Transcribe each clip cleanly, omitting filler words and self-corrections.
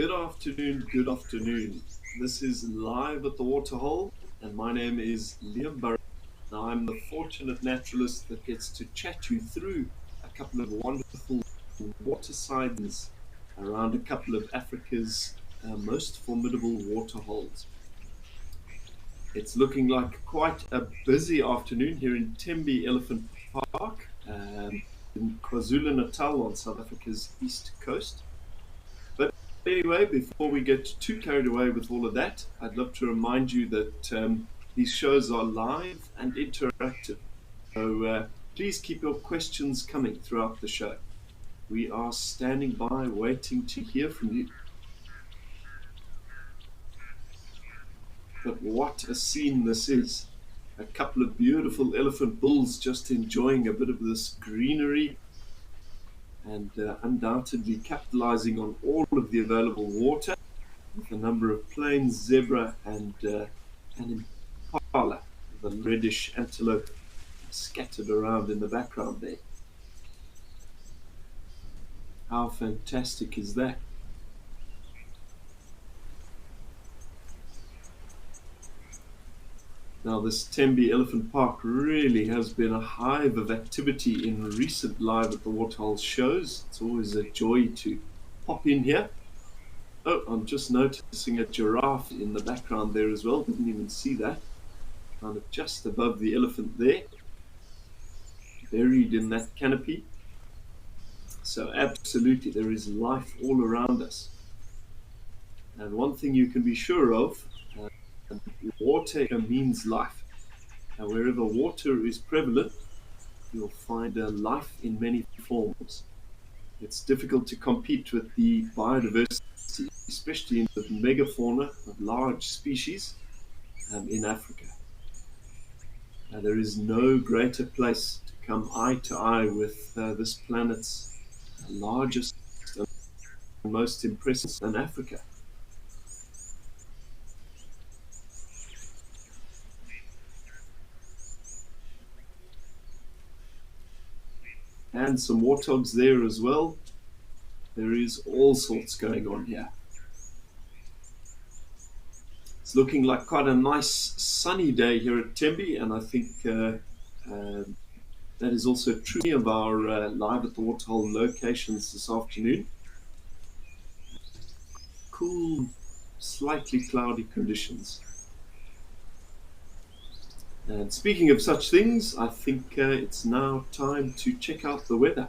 Good afternoon, good afternoon. This is Live at the Waterhole, and my name is Liam Burrow. Now, I'm the fortunate naturalist that gets to chat you through a couple of wonderful water sightings around a couple of Africa's most formidable waterholes. It's looking like quite a busy afternoon here in Tembe Elephant Park in KwaZulu-Natal on South Africa's east coast. But anyway, before we get too carried away with all of that, I'd love to remind you that these shows are live and interactive. So please keep your questions coming throughout the show. We are standing by waiting to hear from you. But what a scene this is. A couple of beautiful elephant bulls just enjoying a bit of this greenery and undoubtedly capitalizing on all of the available water with a number of plains zebra and impala, the reddish antelope scattered around in the background there. How fantastic is that? Now, this Tembe Elephant Park really has been a hive of activity in recent Live at the Waterholes shows. It's always a joy to pop in here. Oh, I'm just noticing a giraffe in the background there as well. Didn't even see that. Kind of just above the elephant there, buried in that canopy. So absolutely, there is life all around us. And one thing you can be sure of, uh, water means life. And wherever water is prevalent, you'll find life in many forms. It's difficult to compete with the biodiversity, especially in the megafauna of large species in Africa. There is no greater place to come eye to eye with this planet's largest and most impressive than Africa. And some warthogs there as well. There is all sorts going on here. It's looking like quite a nice sunny day here at Tembe, and I think that is also true of our Live at the Waterhole locations this afternoon. Cool, slightly cloudy conditions. And speaking of such things, I think it's now time to check out the weather.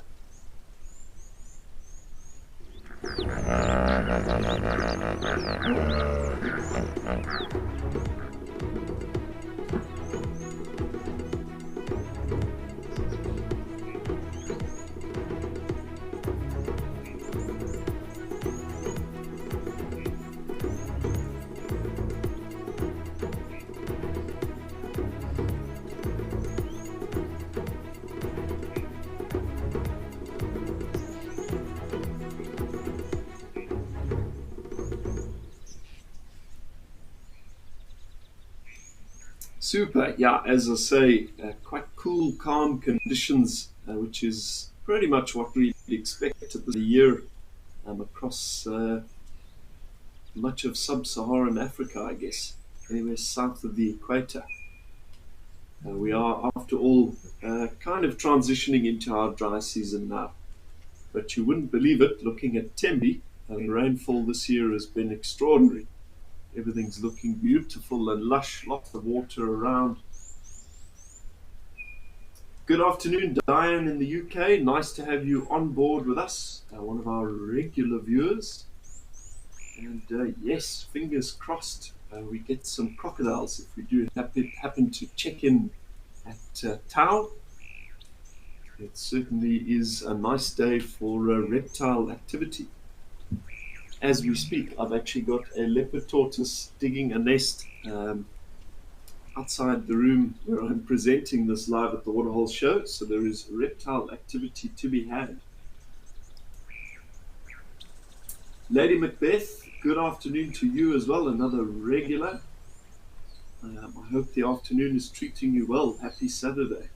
Super, yeah, as I say, quite cool, calm conditions, which is pretty much what we'd expect at the year across much of sub-Saharan Africa, I guess, anywhere south of the equator. We are, after all, kind of transitioning into our dry season now. But you wouldn't believe it, looking at Tembe, the rainfall this year has been extraordinary. Everything's looking beautiful and lush, lots of water around. Good afternoon, Diane in the UK. Nice to have you on board with us, one of our regular viewers. And yes, fingers crossed, we get some crocodiles if we do happen to check in at Tau. It certainly is a nice day for reptile activity. As we speak, I've actually got a leopard tortoise digging a nest outside the room where I'm presenting this Live at the Waterhole show, so there is reptile activity to be had. Lady Macbeth, good afternoon to you as well, another regular. I hope the afternoon is treating you well. Happy Saturday.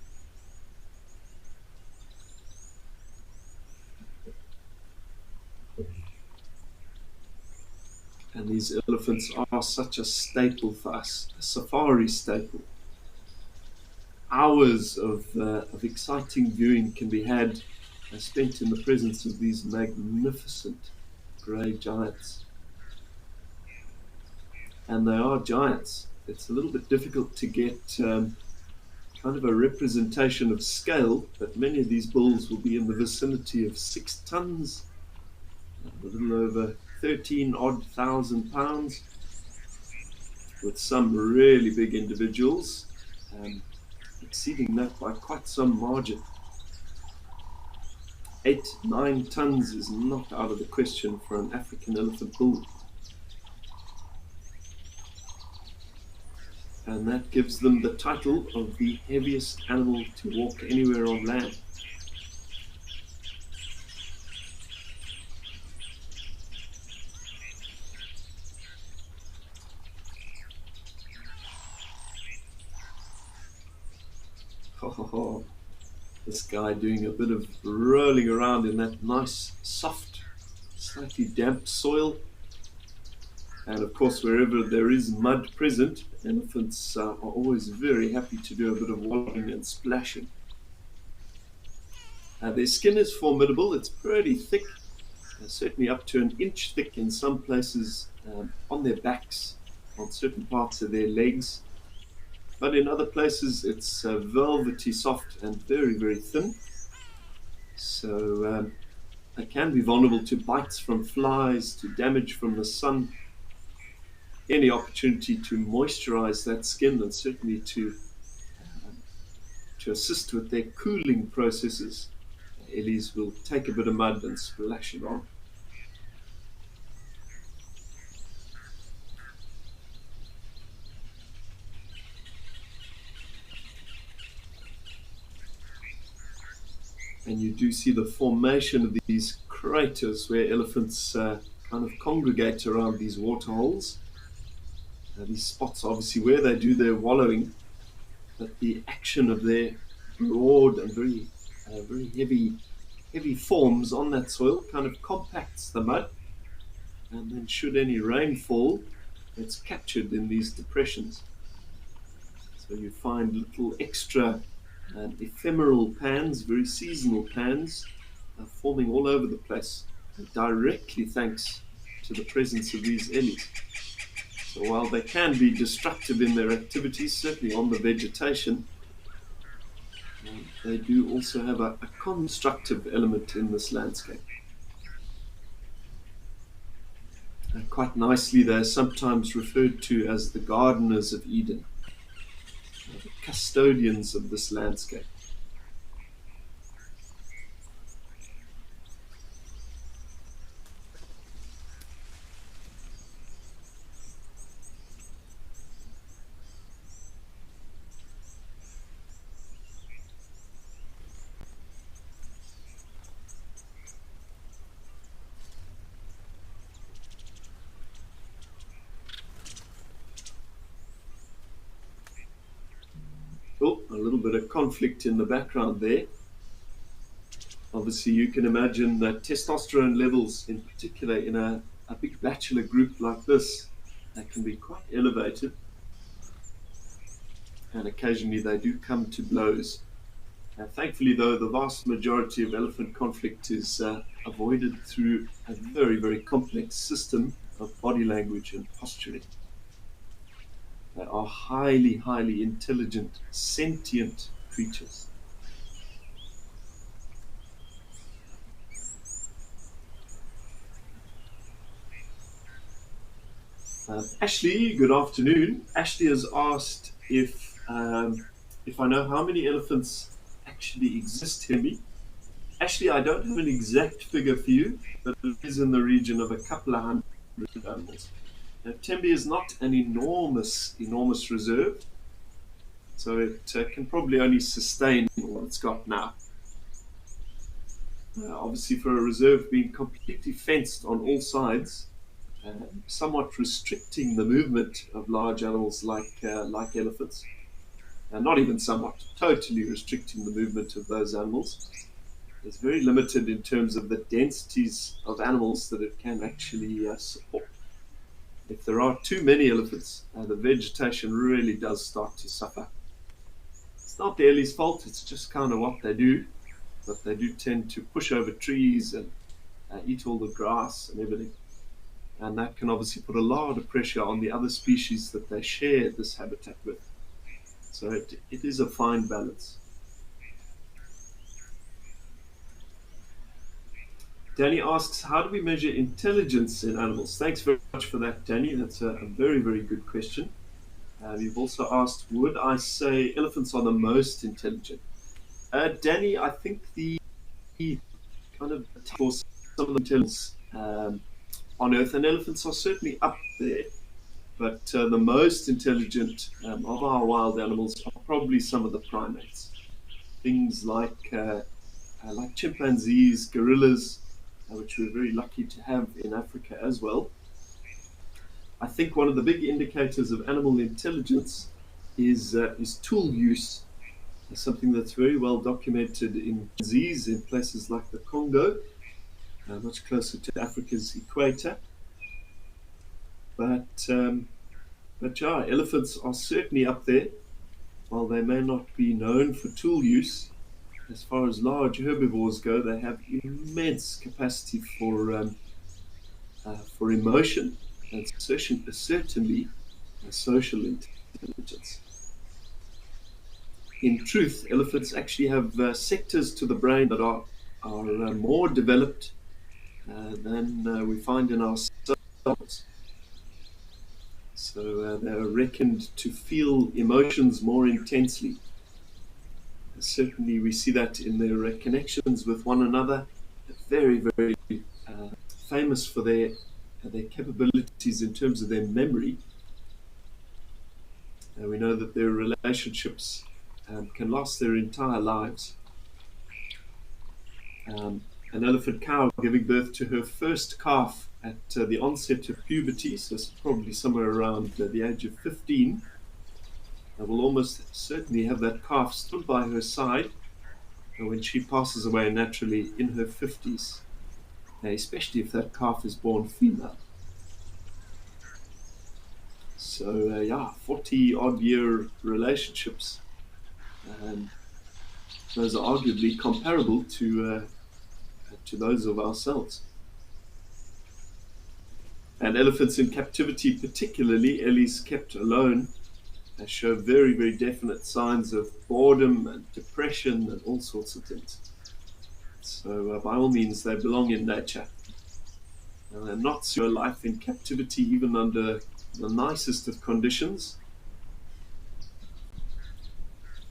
And these elephants are such a staple for us, a safari staple. Hours of exciting viewing can be had spent in the presence of these magnificent grey giants. And they are giants. It's a little bit difficult to get kind of a representation of scale, but many of these bulls will be in the vicinity of 6 tons, a little over 13 odd thousand pounds, with some really big individuals um, exceeding that by quite some margin. 8, 9 tons is not out of the question for an African elephant bull. And that gives them the title of the heaviest animal to walk anywhere on land. Oh, this guy doing a bit of rolling around in that nice, soft, slightly damp soil. And of course, wherever there is mud present, elephants are always very happy to do a bit of wallowing and splashing. Their skin is formidable. It's pretty thick, certainly up to an inch thick in some places on their backs, on certain parts of their legs. But in other places, it's velvety soft and very, very thin. So they can be vulnerable to bites from flies, to damage from the sun. Any opportunity to moisturize that skin and certainly to assist with their cooling processes, Ellies will take a bit of mud and splash it on. And you do see the formation of these craters where elephants kind of congregate around these waterholes. These spots, obviously, where they do their wallowing, but the action of their broad and very heavy forms on that soil kind of compacts the mud, and then should any rain fall, it's captured in these depressions. So you find little extra ephemeral pans, very seasonal pans, forming all over the place, directly thanks to the presence of these ellies. So while they can be destructive in their activities, certainly on the vegetation, they do also have a constructive element in this landscape. Quite nicely, they're sometimes referred to as the gardeners of Eden, the custodians of this landscape. Oh, a little bit of conflict in the background there. Obviously, you can imagine that testosterone levels, in particular in a big bachelor group like this, they can be quite elevated. And occasionally they do come to blows. Thankfully, though, the vast majority of elephant conflict is avoided through a very, very complex system of body language and posturing. They are highly, highly intelligent, sentient creatures. Ashley, good afternoon. Ashley has asked if I know how many elephants actually exist here. Ashley, I don't have an exact figure for you, but it is in the region of a couple of hundred animals. Now, Tembe is not an enormous reserve, so it can probably only sustain what it's got now. Obviously, for a reserve being completely fenced on all sides, somewhat restricting the movement of large animals like elephants, and not even somewhat, totally restricting the movement of those animals. It's very limited in terms of the densities of animals that it can actually support. If there are too many elephants, the vegetation really does start to suffer. It's not the elly's fault, it's just kind of what they do, but they do tend to push over trees and eat all the grass and everything. And that can obviously put a lot of pressure on the other species that they share this habitat with. So it is a fine balance. Danny asks, how do we measure intelligence in animals? Thanks very much for that, Danny. That's a very, very good question. You've also asked, would I say elephants are the most intelligent? Danny, I think the kind of for some of the intelligence on Earth, and elephants are certainly up there, but the most intelligent of our wild animals are probably some of the primates. Things like chimpanzees, gorillas, which we're very lucky to have in Africa as well. I think one of the big indicators of animal intelligence is tool use. It's something that's very well documented in disease in places like the Congo, much closer to Africa's equator. But yeah, elephants are certainly up there. While they may not be known for tool use, as far as large herbivores go, they have immense capacity for emotion and certainly social intelligence. In truth, elephants actually have sectors to the brain that are more developed than we find in ourselves. So they're reckoned to feel emotions more intensely. Certainly, we see that in their connections with one another. They're very, very famous for their capabilities in terms of their memory. We know that their relationships can last their entire lives. An elephant cow giving birth to her first calf at the onset of puberty, so it's probably somewhere around the age of 15, will almost certainly have that calf still by her side when she passes away naturally in her 50s, especially if that calf is born female. So, 40-odd year relationships. Those are arguably comparable to those of ourselves. And elephants in captivity, particularly ellies kept alone, show very, very definite signs of boredom and depression and all sorts of things. So by all means, they belong in nature. And they're not secure life in captivity, even under the nicest of conditions.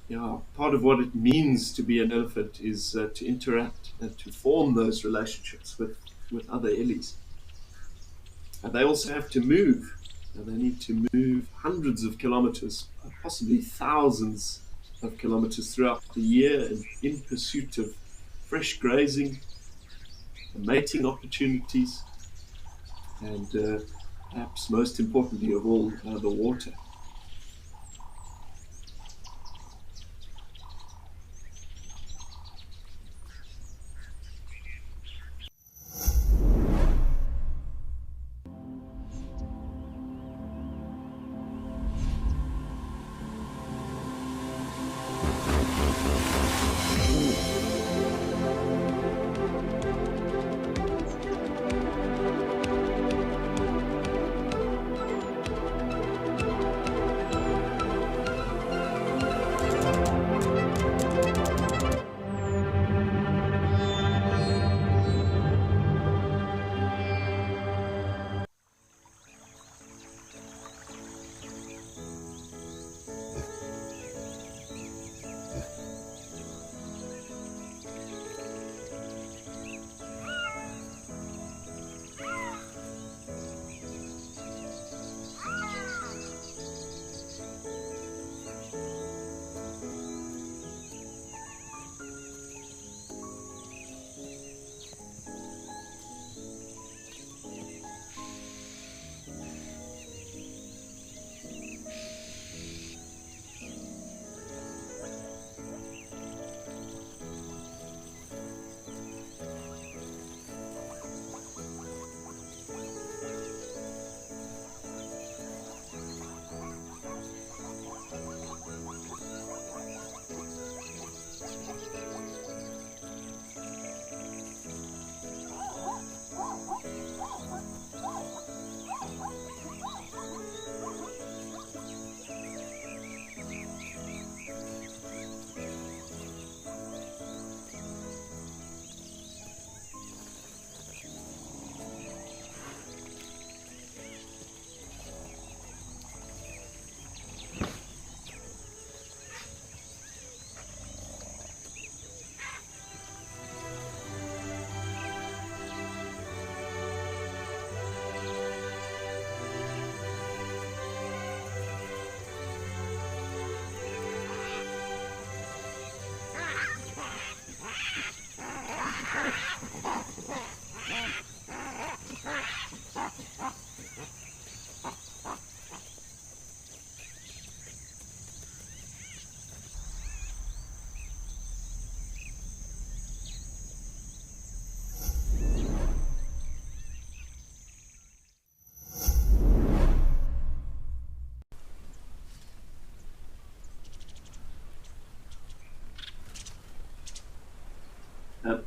Yeah, part of what it means to be an elephant is to interact and to form those relationships with other ellies. And they also have to move. And they need to move hundreds of kilometers, possibly thousands of kilometers throughout the year in pursuit of fresh grazing, mating opportunities, and perhaps most importantly of all, the water.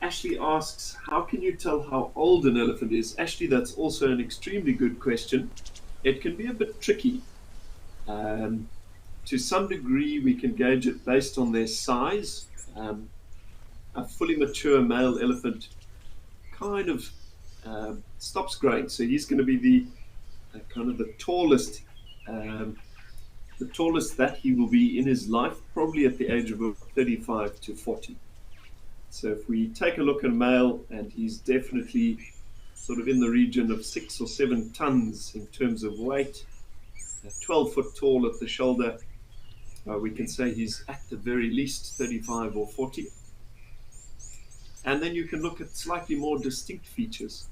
Ashley asks, how can you tell how old an elephant is? Ashley, that's also an extremely good question. It can be a bit tricky. Um, to some degree, we can gauge it based on their size. Um, a fully mature male elephant kind of stops growing, so he's going to be kind of um, the tallest that he will be in his life, probably at the age of 35 to 40. So if we take a look at a male, and he's definitely sort of in the region of 6 or 7 tons in terms of weight, 12 foot tall at the shoulder, we can say he's at the very least 35 or 40. And then you can look at slightly more distinct features.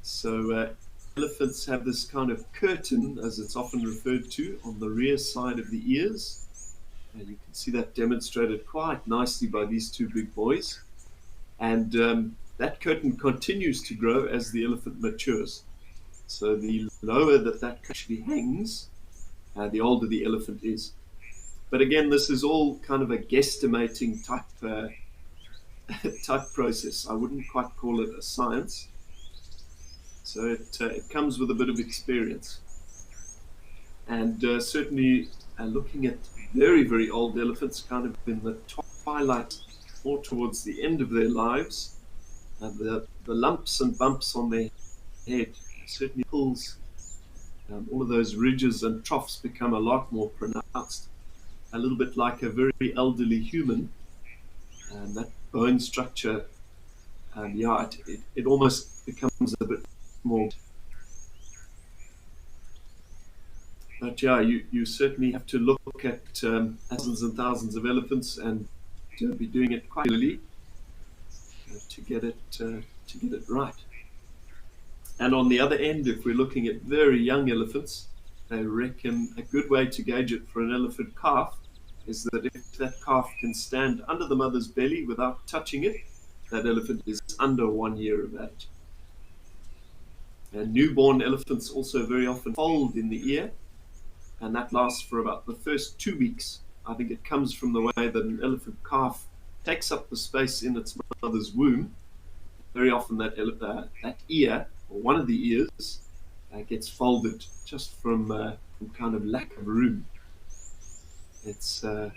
So elephants have this kind of curtain, as it's often referred to, on the rear side of the ears. And you can see that demonstrated quite nicely by these two big boys. And that curtain continues to grow as the elephant matures. So the lower that actually hangs, the older the elephant is. But again, this is all kind of a guesstimating type process. I wouldn't quite call it a science. So it comes with a bit of experience. And certainly looking at very, very old elephants, kind of in the twilight, or towards the end of their lives, the lumps and bumps on their head certainly pulls. All of those ridges and troughs become a lot more pronounced, a little bit like a very elderly human. And that bone structure, it almost becomes a bit more. But yeah, you certainly have to look at thousands and thousands of elephants and be doing it quite regularly to get it right. And on the other end, if we're looking at very young elephants, they reckon a good way to gauge it for an elephant calf is that if that calf can stand under the mother's belly without touching it, that elephant is under 1 year of age. And newborn elephants also very often fold in the ear, and that lasts for about the first 2 weeks. I think it comes from the way that an elephant calf takes up the space in its mother's womb. Very often that ear, or one of the ears, gets folded just from kind of lack of room. It's a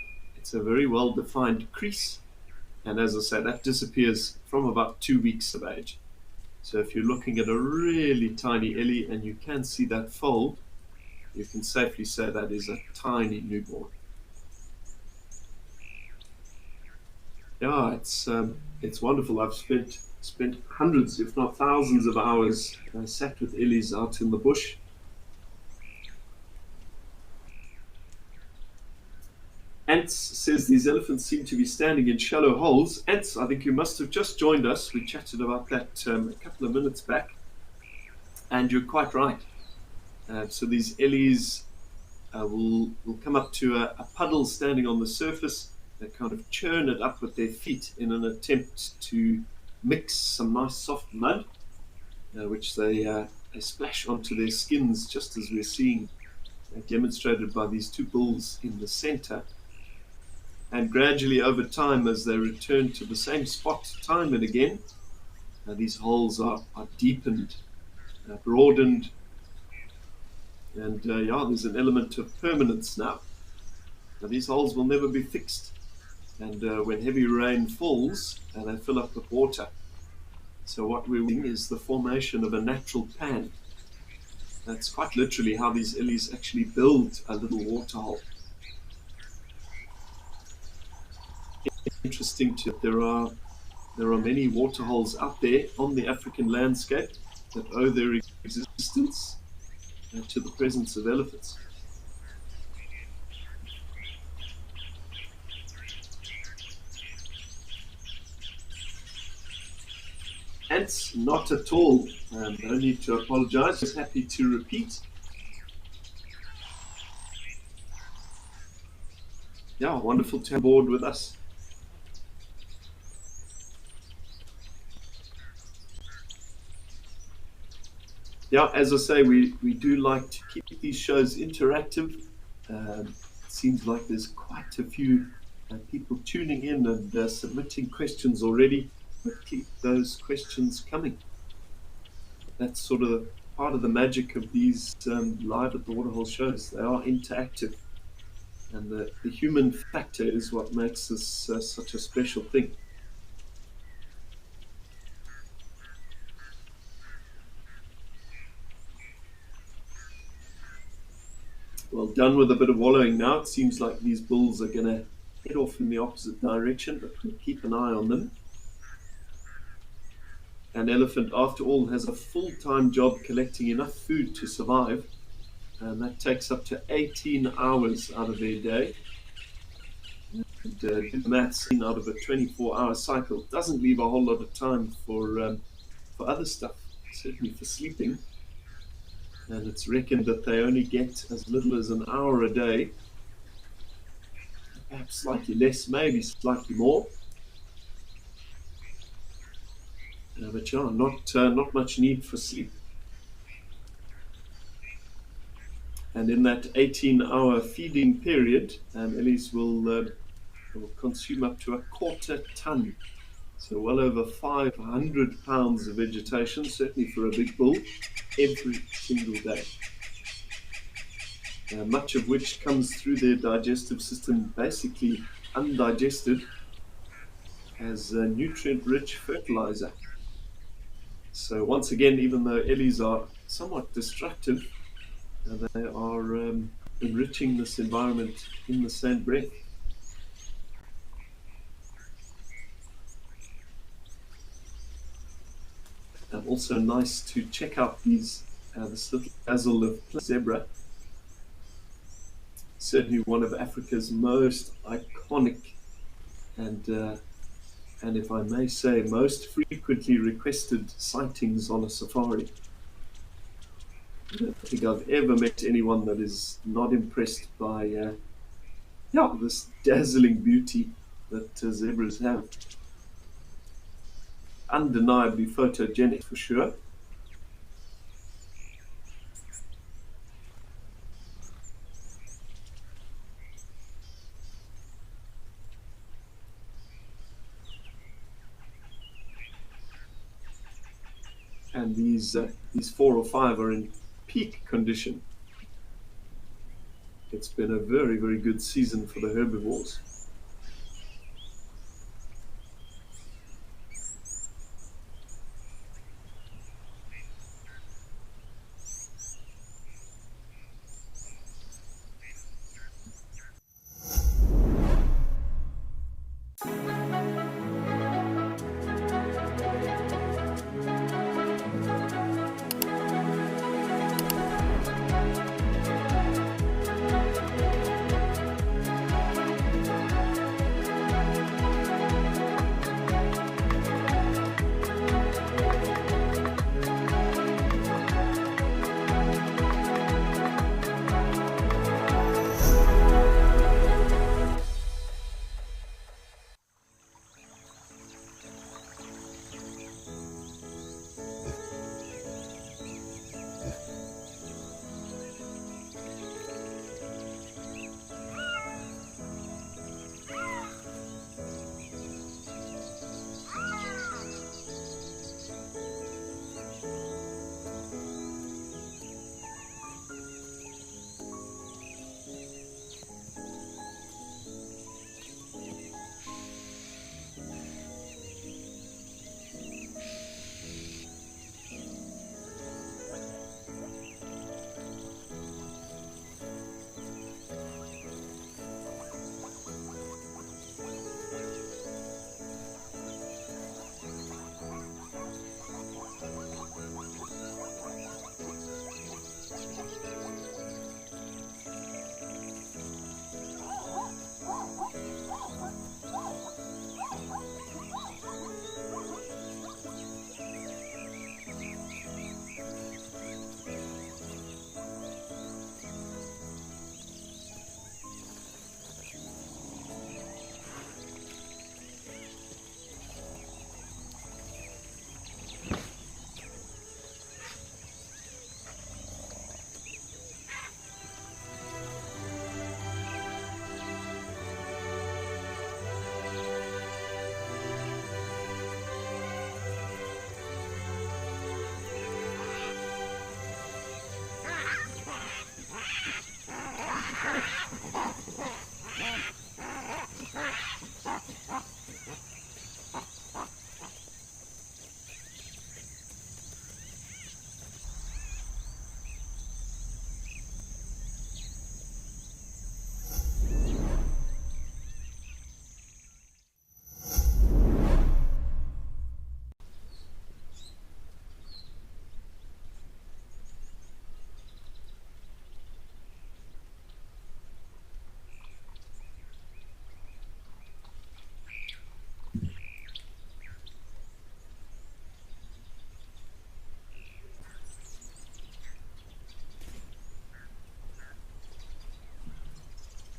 very well-defined crease, and as I say, that disappears from about 2 weeks of age. So if you're looking at a really tiny ellie and you can see that fold, you can safely say that is a tiny newborn. Yeah, it's wonderful. I've spent hundreds, if not thousands, of hours sat with ellies out in the bush. Ants says these elephants seem to be standing in shallow holes. Ants, I think you must have just joined us. We chatted about that a couple of minutes back, and you're quite right. So these ellies will come up to a puddle standing on the surface. They kind of churn it up with their feet in an attempt to mix some nice soft mud, which they splash onto their skins, just as we're seeing demonstrated by these two bulls in the center. And gradually over time, as they return to the same spot time and again, these holes are deepened, broadened, and there's an element of permanence now. Now these holes will never be fixed, and when heavy rain falls, they fill up with water. So what we're seeing is the formation of a natural pan. That's quite literally how these ellies actually build a little waterhole. Interesting too, there are many waterholes out there on the African landscape that owe their existence to the presence of elephants. Ants, not at all. No need to apologize. Just happy to repeat. Yeah, wonderful to have board with us. Yeah, as I say, we do like to keep these shows interactive. It seems like there's quite a few people tuning in and submitting questions already. keep those questions coming. That's sort of part of the magic of these live at the waterhole shows. They are interactive, and the human factor is what makes this such a special thing. Well, done with a bit of wallowing now. It seems like these bulls are going to head off in the opposite direction, but we'll keep an eye on them. An elephant, after all, has a full-time job collecting enough food to survive, and that takes up to 18 hours out of their day. And do the maths, out of a 24-hour cycle doesn't leave a whole lot of time for other stuff, certainly for sleeping. And it's reckoned that they only get as little as an hour a day, perhaps slightly less, maybe slightly more. But yeah, not much need for sleep. And in that 18-hour feeding period, Ellies will consume up to a quarter ton, so well over 500 pounds of vegetation, certainly for a big bull, every single day. Much of which comes through their digestive system basically undigested as nutrient-rich fertilizer. So once again, even though Ellies are somewhat destructive, they are enriching this environment in the same breath. Also nice to check out this little basil of zebra. Certainly one of Africa's most iconic and if I may say, most frequently requested sightings on a safari. I don't think I've ever met anyone that is not impressed by this dazzling beauty that zebras have. Undeniably photogenic for sure. And these 4 or 5 are in peak condition. It's been a very, very good season for the herbivores.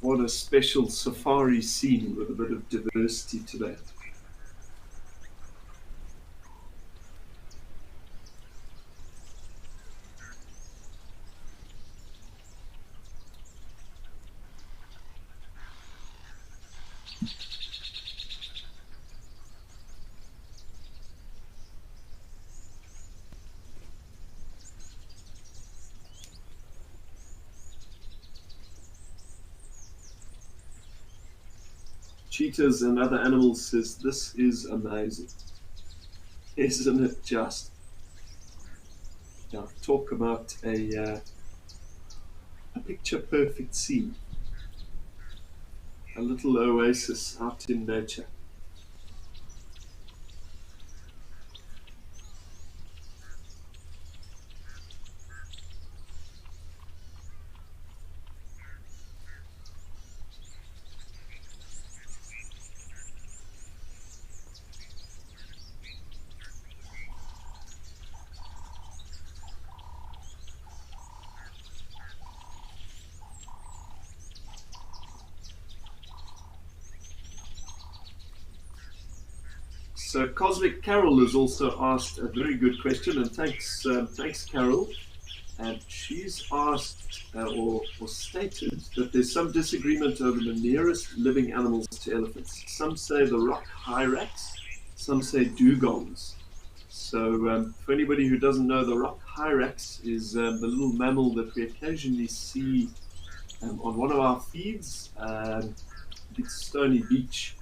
What a special safari scene with a bit of diversity today. Cheetahs and other animals says this is amazing. Isn't it just? Now, talk about a picture perfect scene, a little oasis out in nature. So Cosmic Carol has also asked a very good question, and thanks Carol. And she's asked or stated that there's some disagreement over the nearest living animals to elephants. Some say the rock hyrax, some say dugongs. So for anybody who doesn't know, the rock hyrax is the little mammal that we occasionally see on one of our feeds, big stony beach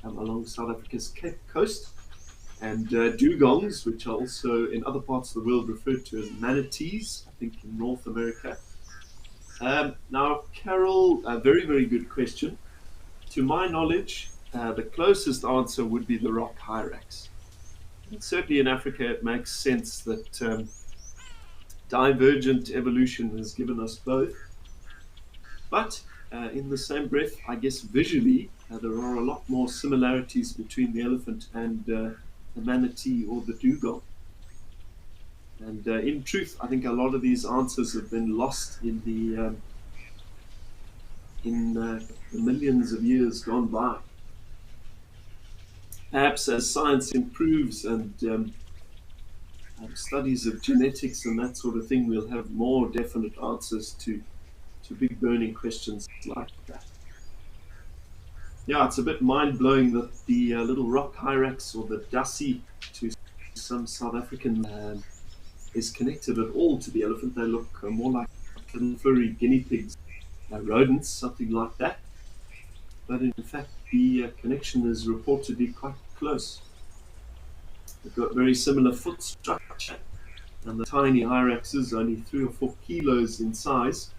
along South Africa's Cape Coast. And dugongs, which are also in other parts of the world referred to as manatees, I think in North America. Now, Carol, a very, very good question. To my knowledge, the closest answer would be the rock hyrax. And certainly in Africa, it makes sense that divergent evolution has given us both. But in the same breath, I guess visually, there are a lot more similarities between the elephant and the manatee or the dugong. And in truth, I think a lot of these answers have been lost in the millions of years gone by. Perhaps as science improves and studies of genetics and that sort of thing, we'll have more definite answers to big burning questions like that. Yeah, it's a bit mind blowing that the little rock hyrax or the dussie to some South African is connected at all to the elephant. They look more like little furry guinea pigs, rodents, something like that. But in fact, the connection is reportedly quite close. They've got very similar foot structure, and the tiny hyraxes, only 3 or 4 kilos in size,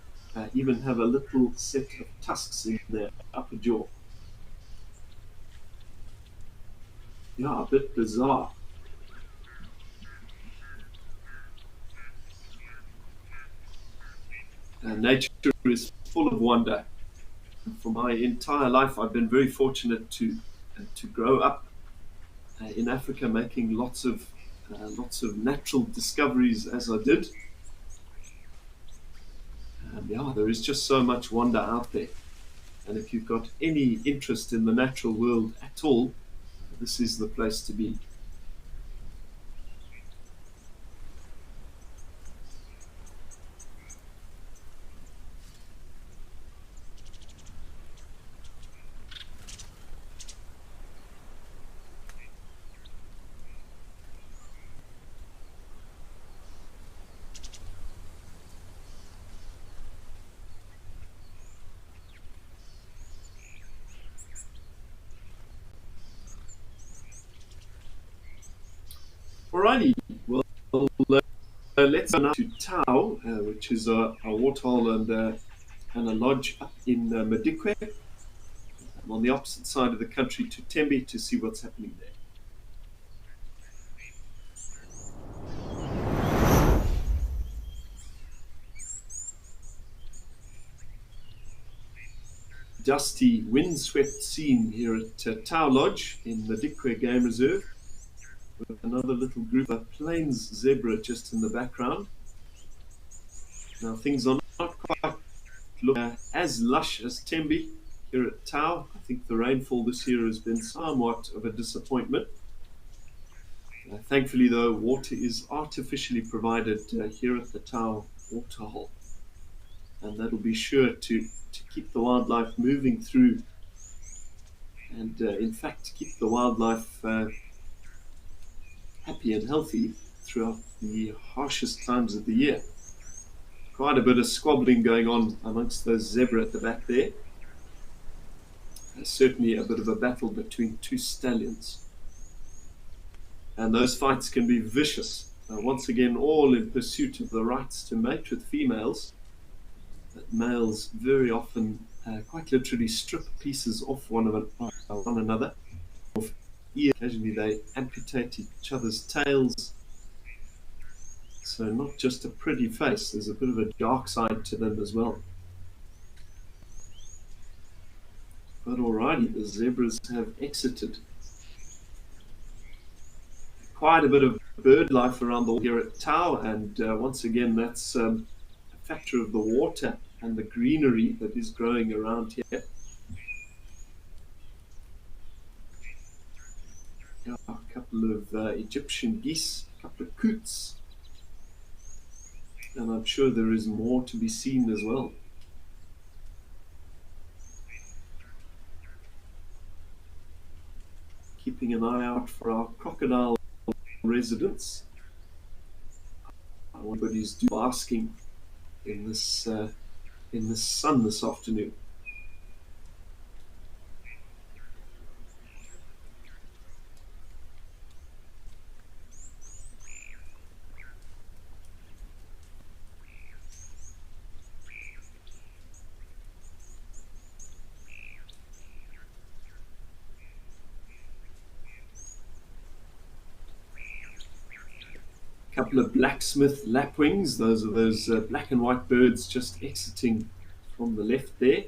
even have a little set of tusks in their upper jaw. Yeah, a bit bizarre. Nature is full of wonder. For my entire life, I've been very fortunate to grow up in Africa, making lots of natural discoveries as I did. Yeah, there is just so much wonder out there. And if you've got any interest in the natural world at all, this is the place to be. Alrighty, well, let's go now to Tau, which is a waterhole and a lodge up in Madikwe. I'm on the opposite side of the country to Tembe to see what's happening there. Dusty, windswept scene here at Tau Lodge in the Madikwe Game Reserve, with another little group of plains zebra just in the background. Now things are not quite look as lush as Tembe here at Tau. I think the rainfall this year has been somewhat of a disappointment. Thankfully, though, water is artificially provided here at the Tau waterhole, and that'll be sure to keep the wildlife moving through and, in fact, keep the wildlife happy and healthy throughout the harshest times of the year. Quite a bit of squabbling going on amongst those zebra at the back there. Certainly a bit of a battle between two stallions. And those fights can be vicious. Once again, all in pursuit of the rights to mate with females. But males very often quite literally strip pieces off one another. Occasionally they amputate each other's tails. So not just a pretty face, there's a bit of a dark side to them as well. But alrighty, the zebras have exited. Quite a bit of bird life around the here at Tau, and once again that's a factor of the water and the greenery that is growing around here. A couple of Egyptian geese, a couple of coots, and I'm sure there is more to be seen as well. Keeping an eye out for our crocodile residents. Everybody's basking in this sun this afternoon. Couple of blacksmith lapwings. Those are those black and white birds just exiting from the left there.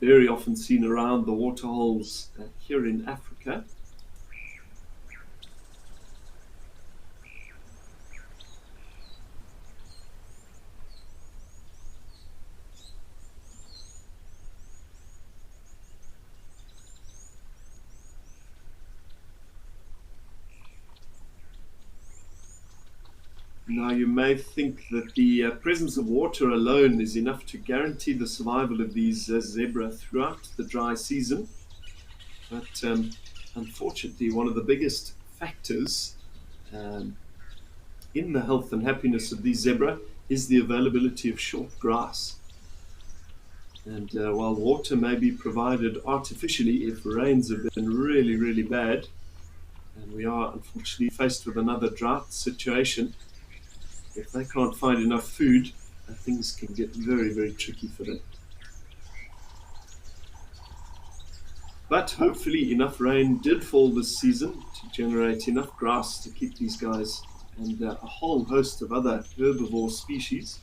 Very often seen around the waterholes here in Africa. Now, you may think that the presence of water alone is enough to guarantee the survival of these zebra throughout the dry season. But unfortunately, one of the biggest factors in the health and happiness of these zebra is the availability of short grass. And while water may be provided artificially if rains have been really, really bad, and we are unfortunately faced with another drought situation, if they can't find enough food, things can get very, very tricky for them. But hopefully enough rain did fall this season to generate enough grass to keep these guys and a whole host of other herbivore species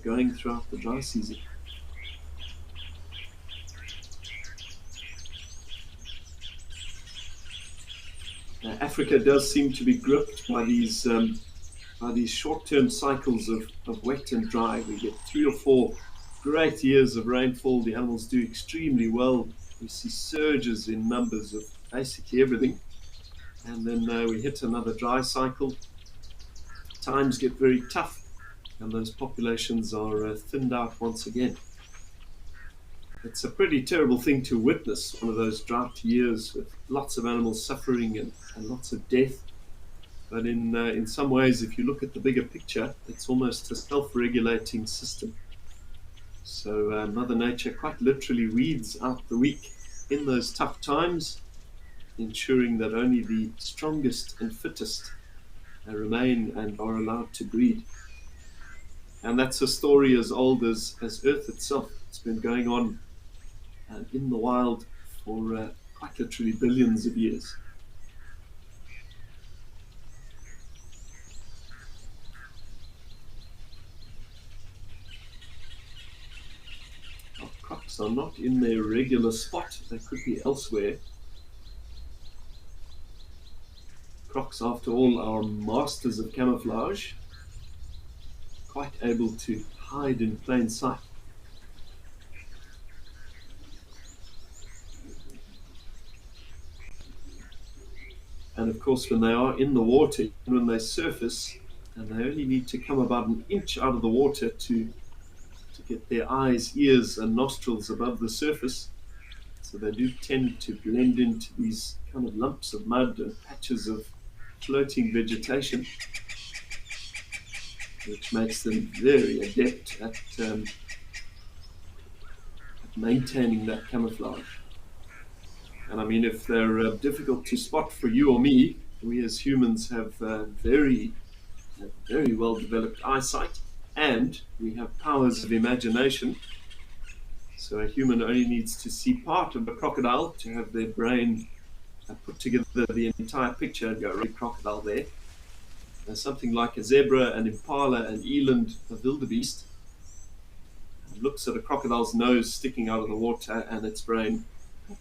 going throughout the dry season. Africa does seem to be gripped by these short-term cycles of wet and dry. We get 3 or 4 great years of rainfall. The animals do extremely well. We see surges in numbers of basically everything. And then we hit another dry cycle. Times get very tough, and those populations are thinned out once again. It's a pretty terrible thing to witness, one of those drought years with lots of animals suffering and lots of death. But in some ways, if you look at the bigger picture, it's almost a self-regulating system. So Mother Nature quite literally weeds out the weak in those tough times, ensuring that only the strongest and fittest remain and are allowed to breed. And that's a story as old as Earth itself. It's been going on in the wild for quite literally billions of years. Crocs are not in their regular spot. They could be elsewhere. Crocs, after all, are masters of camouflage, quite able to hide in plain sight. And of course, when they are in the water, when they surface, and they only need to come about an inch out of the water to get their eyes, ears, and nostrils above the surface. So they do tend to blend into these kind of lumps of mud and patches of floating vegetation, which makes them very adept at maintaining that camouflage. And I mean, if they're difficult to spot for you or me, we as humans have very well developed eyesight, and we have powers of imagination. So a human only needs to see part of a crocodile to have their brain put together the entire picture and go, right, crocodile there. Something like a zebra, an impala, an eland, a wildebeest looks at a crocodile's nose sticking out of the water, and its brain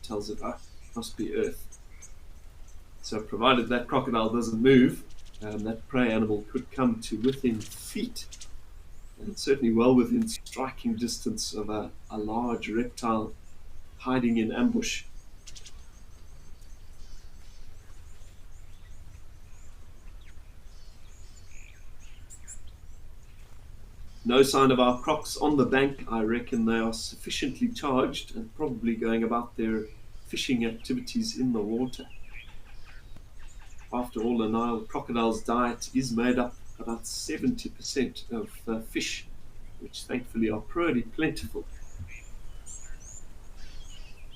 tells it, ah, must be Earth. So provided that crocodile doesn't move, that prey animal could come to within feet, and certainly well within striking distance of a large reptile hiding in ambush. No sign of our crocs on the bank. I reckon they are sufficiently charged and probably going about their fishing activities in the water. After all, a Nile crocodile's diet is made up about 70% of fish, which thankfully are pretty plentiful.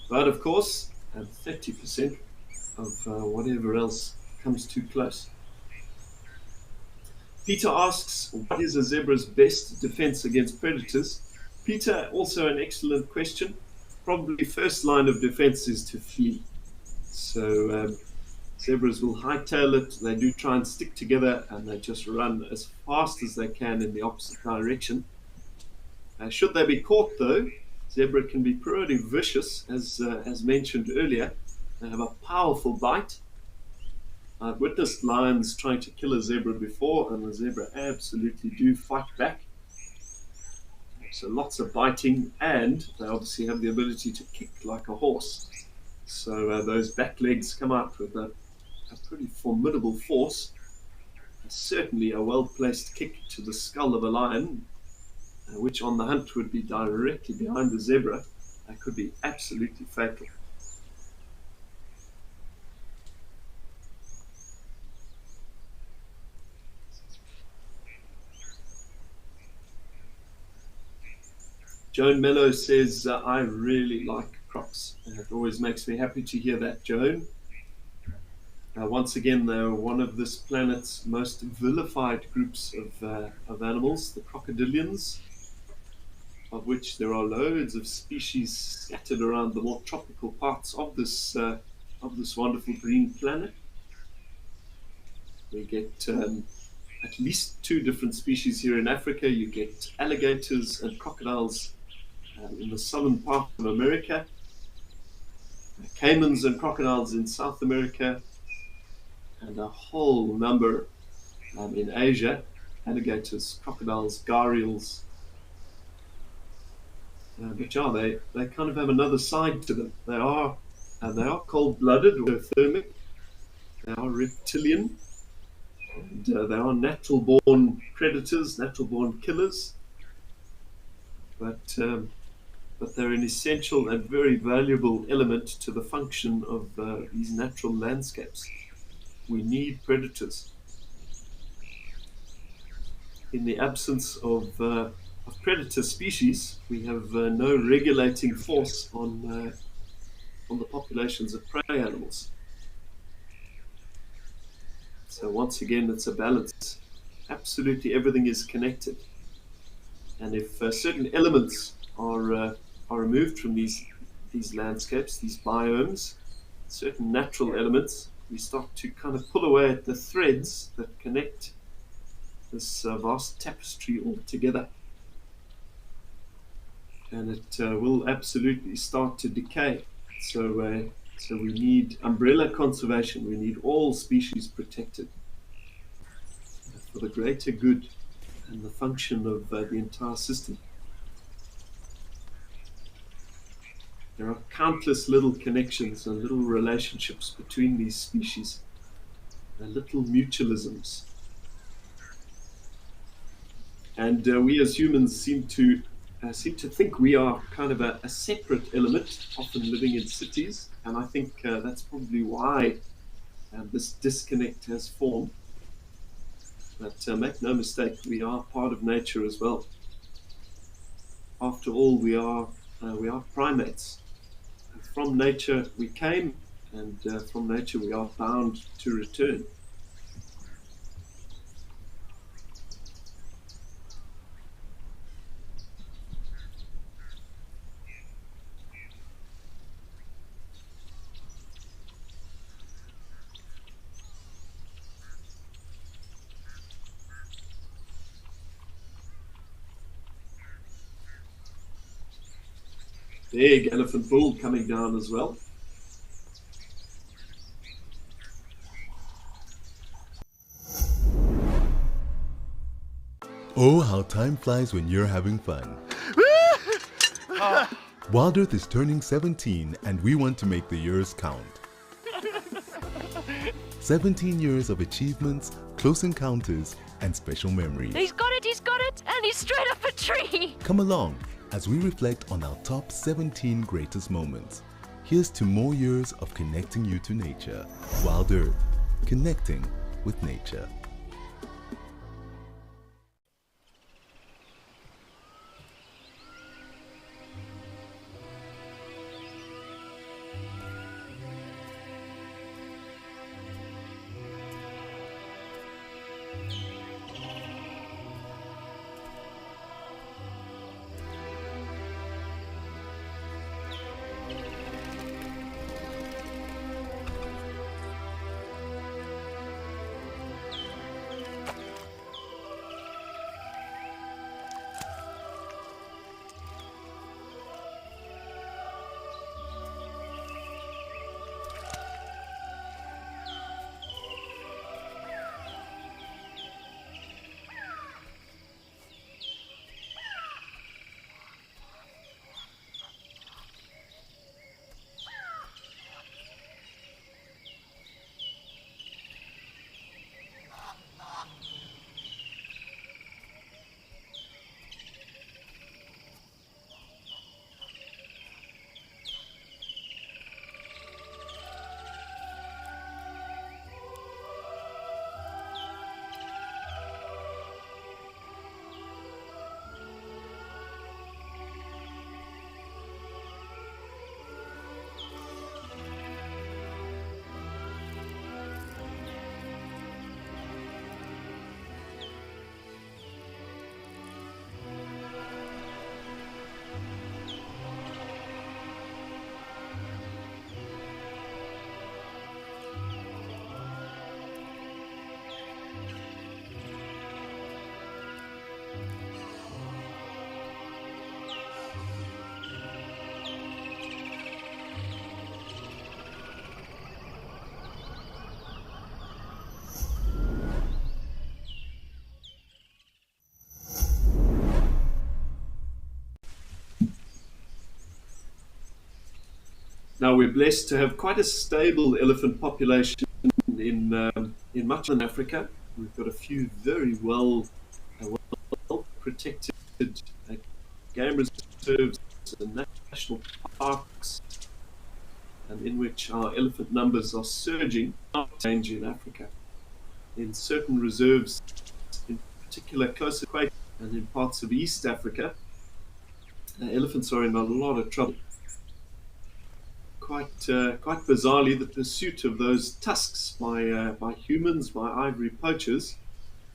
But of course, 30% of whatever else comes too close. Peter asks, what is a zebra's best defense against predators? Peter, also an excellent question. Probably first line of defense is to flee. So zebras will hightail it. They do try and stick together, and they just run as fast as they can in the opposite direction. Should they be caught, though, zebra can be pretty vicious, as mentioned earlier. They have a powerful bite. I've witnessed lions trying to kill a zebra before, and the zebra absolutely do fight back. So lots of biting, and they obviously have the ability to kick like a horse. So those back legs come out with a pretty formidable force. Certainly a well-placed kick to the skull of a lion, which on the hunt would be directly behind the zebra, could be absolutely fatal. Joan Mello says, I really like crocs. It always makes me happy to hear that, Joan. Once again, they're one of this planet's most vilified groups of animals, the crocodilians, of which there are loads of species scattered around the more tropical parts of this wonderful green planet. We get at least two different species here in Africa. You get alligators and crocodiles in the southern part of America, caimans and crocodiles in South America, and a whole number in Asia, alligators, crocodiles, gharials. But yeah, they kind of have another side to them. They are cold-blooded or thermic. They are reptilian, and they are natural-born predators, natural-born killers. But they're an essential and very valuable element to the function of these natural landscapes. We need predators. In the absence of predator species, we have no regulating force on the populations of prey animals. So once again, it's a balance. Absolutely everything is connected. And if certain elements are removed from these landscapes, these biomes, certain natural elements, we start to kind of pull away at the threads that connect this vast tapestry all together. And it will absolutely start to decay. So we need umbrella conservation. We need all species protected for the greater good and the function of the entire system. There are countless little connections and little relationships between these species. little mutualisms. And we as humans seem to think we are kind of a separate element, often living in cities. And I think that's probably why this disconnect has formed. But make no mistake, we are part of nature as well. After all, we are primates. From nature we came, and from nature we are bound to return. Big elephant bull coming down as well. Oh, how time flies when you're having fun. Wild Earth is turning 17 and we want to make the years count. 17 years of achievements, close encounters, and special memories. He's got it, and he's straight up a tree. Come along as we reflect on our top 17 greatest moments. Here's to more years of connecting you to nature. Wild Earth, connecting with nature. Now we're blessed to have quite a stable elephant population in much of Africa. We've got a few very well protected uh, game reserves and national parks, and in which our elephant numbers are surging, change in Africa. In certain reserves, in particular close to Equator and in parts of East Africa, elephants are in a lot of trouble. Quite bizarrely, the pursuit of those tusks by humans, by ivory poachers,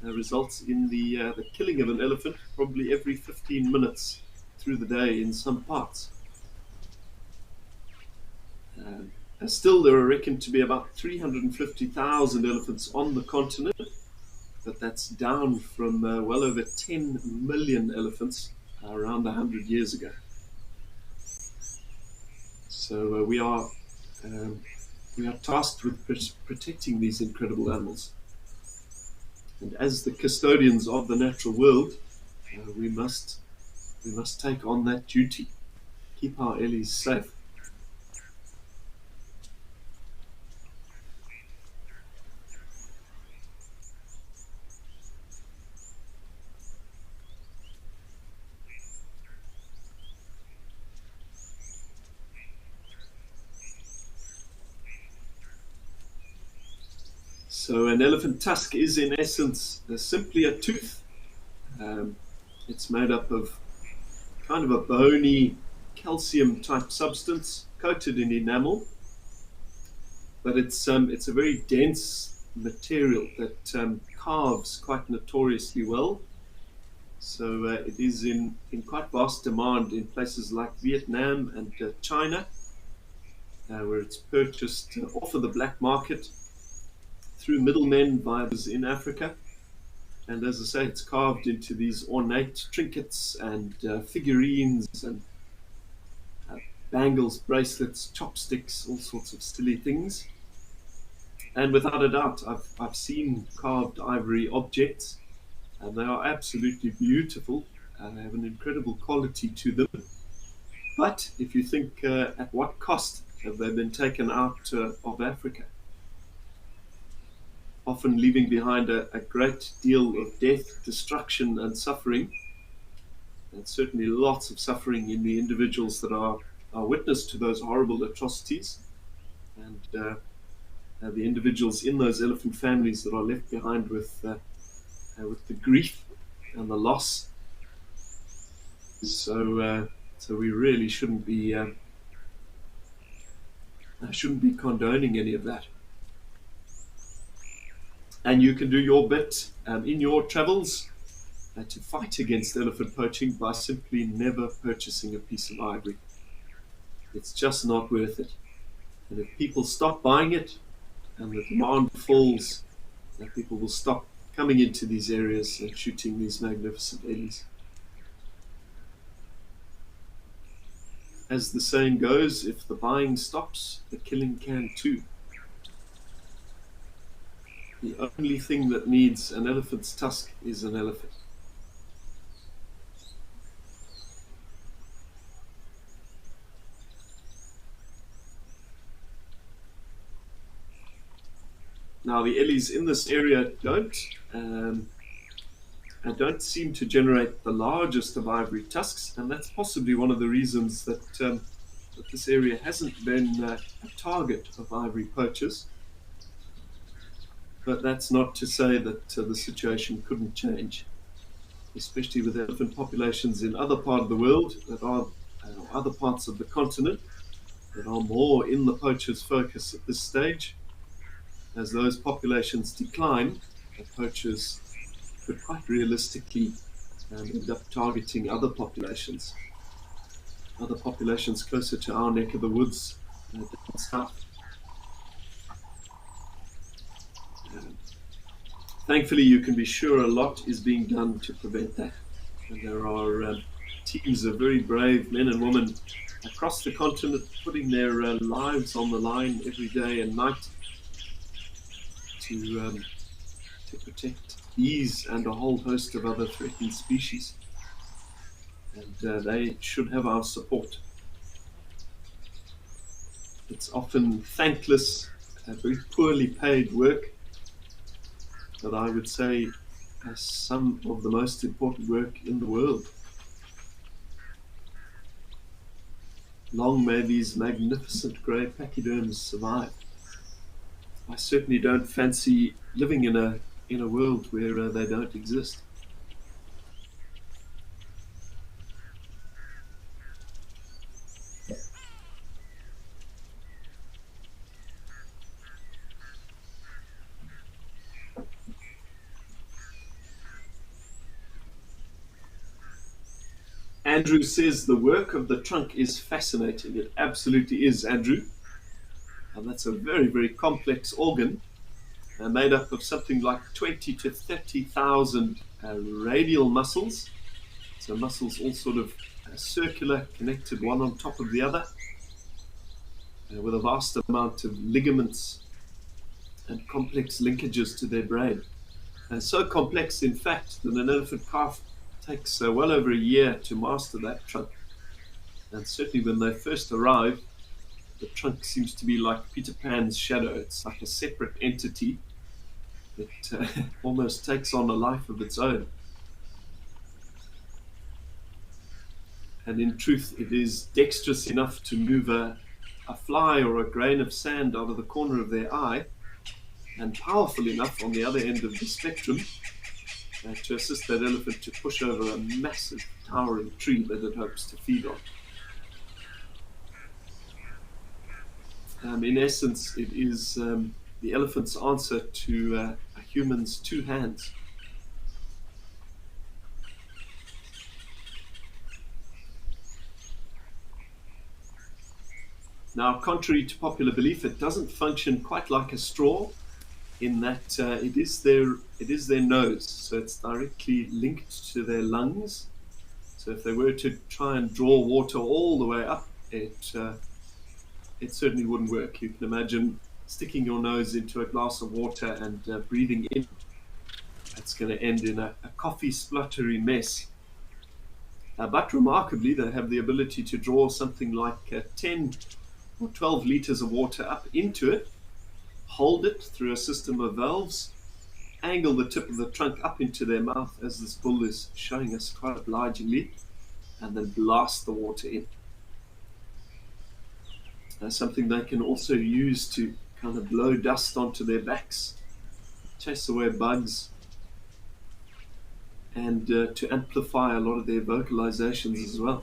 results in the killing of an elephant probably every 15 minutes through the day in some parts. Still, there are reckoned to be about 350,000 elephants on the continent, but that's down from well over 10 million elephants around 100 years ago. So we are tasked with protecting these incredible animals. And as the custodians of the natural world, we must take on that duty, keep our ellies safe. So an elephant tusk is in essence simply a tooth. Um, it's made up of kind of a bony calcium type substance coated in enamel, but it's a very dense material that carves quite notoriously well. So it is in quite vast demand in places like Vietnam and China, where it's purchased off of the black market through middlemen via in Africa. And as I say, it's carved into these ornate trinkets and figurines and uh, bangles, bracelets, chopsticks, all sorts of silly things. And without a doubt, I've seen carved ivory objects, and they are absolutely beautiful. They have an incredible quality to them. But if you think at what cost have they been taken out of Africa, often leaving behind a great deal of death, destruction, and suffering, and certainly lots of suffering in the individuals that are witness to those horrible atrocities, and the individuals in those elephant families that are left behind with the grief and the loss. So we really shouldn't be condoning any of that. And you can do your bit in your travels to fight against elephant poaching by simply never purchasing a piece of ivory. It's just not worth it. And if people stop buying it and the demand falls, then people will stop coming into these areas and shooting these magnificent ellies. As the saying goes, if the buying stops, the killing can too. The only thing that needs an elephant's tusk is an elephant. Now the ellies in this area don't seem to generate the largest of ivory tusks, and that's possibly one of the reasons that this area hasn't been a target of ivory poachers. But that's not to say that the situation couldn't change, especially with elephant populations in other parts of the world that are other parts of the continent that are more in the poachers' focus at this stage. As those populations decline, the poachers could quite realistically end up targeting other populations closer to our neck of the woods down south. Thankfully, you can be sure a lot is being done to prevent that. And there are teams of very brave men and women across the continent putting their lives on the line every day and night to protect these and a whole host of other threatened species. And they should have our support. It's often thankless, very poorly paid work, but I would say some of the most important work in the world. Long may these magnificent grey pachyderms survive. I certainly don't fancy living in a world where they don't exist. Andrew says the work of the trunk is fascinating. It absolutely is, Andrew. And that's a very, very complex organ made up of something like 20 to 30,000 radial muscles. So muscles all sort of circular, connected one on top of the other, with a vast amount of ligaments and complex linkages to their brain. And so complex, in fact, that an elephant calf takes well over a year to master that trunk. And certainly when they first arrive, the trunk seems to be like Peter Pan's shadow. It's like a separate entity that almost takes on a life of its own. And in truth, it is dexterous enough to move a fly or a grain of sand out of the corner of their eye, and powerful enough on the other end of the spectrum to assist that elephant to push over a massive towering tree that it hopes to feed on. In essence, it is the elephant's answer to a human's two hands. Now, contrary to popular belief, it doesn't function quite like a straw in that it is their nose, so it's directly linked to their lungs. So if they were to try and draw water all the way up, it certainly wouldn't work. You can imagine sticking your nose into a glass of water and breathing in. That's going to end in a coffee spluttery mess. But remarkably, they have the ability to draw something like 10 or 12 liters of water up into it, hold it through a system of valves, angle the tip of the trunk up into their mouth, as this bull is showing us quite obligingly, and then blast the water in. Something they can also use to kind of blow dust onto their backs, chase away bugs, and to amplify a lot of their vocalizations as well.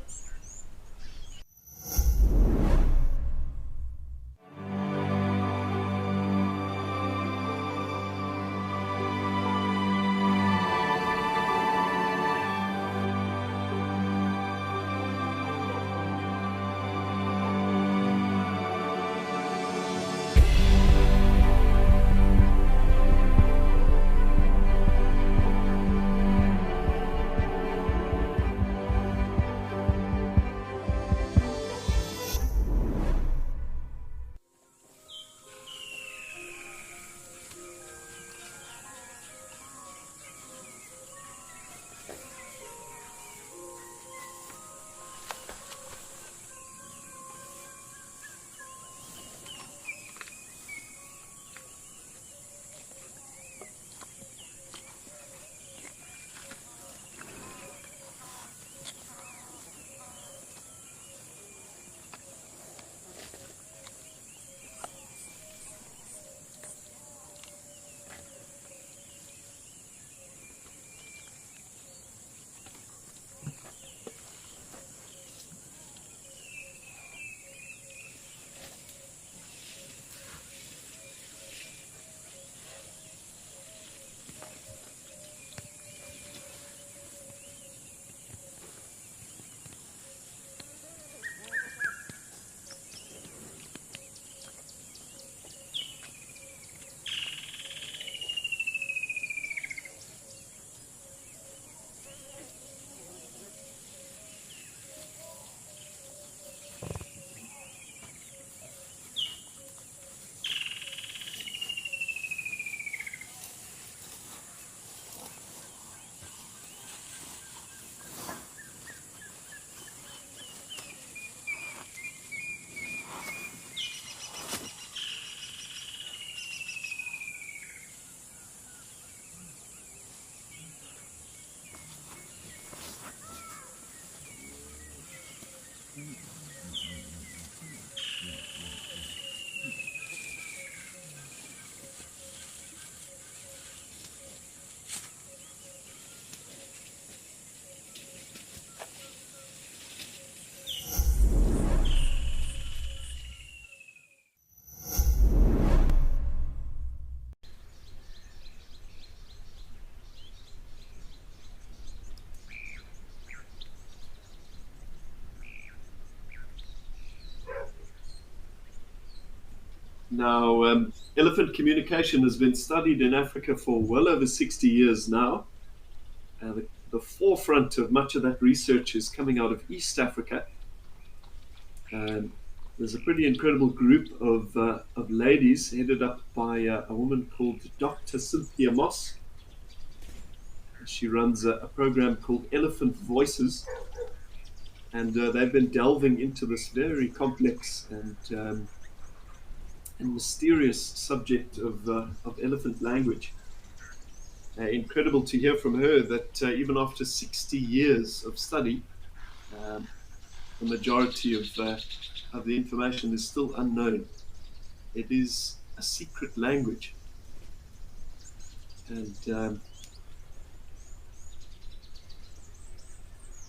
Now, elephant communication has been studied in Africa for well over 60 years now. The forefront of much of that research is coming out of East Africa. There's a pretty incredible group of ladies headed up by a woman called Dr. Cynthia Moss. She runs a program called Elephant Voices, and they've been delving into this very complex and mysterious subject of elephant language. Incredible to hear from her that even after 60 years of study, the majority of the information is still unknown. It is a secret language. And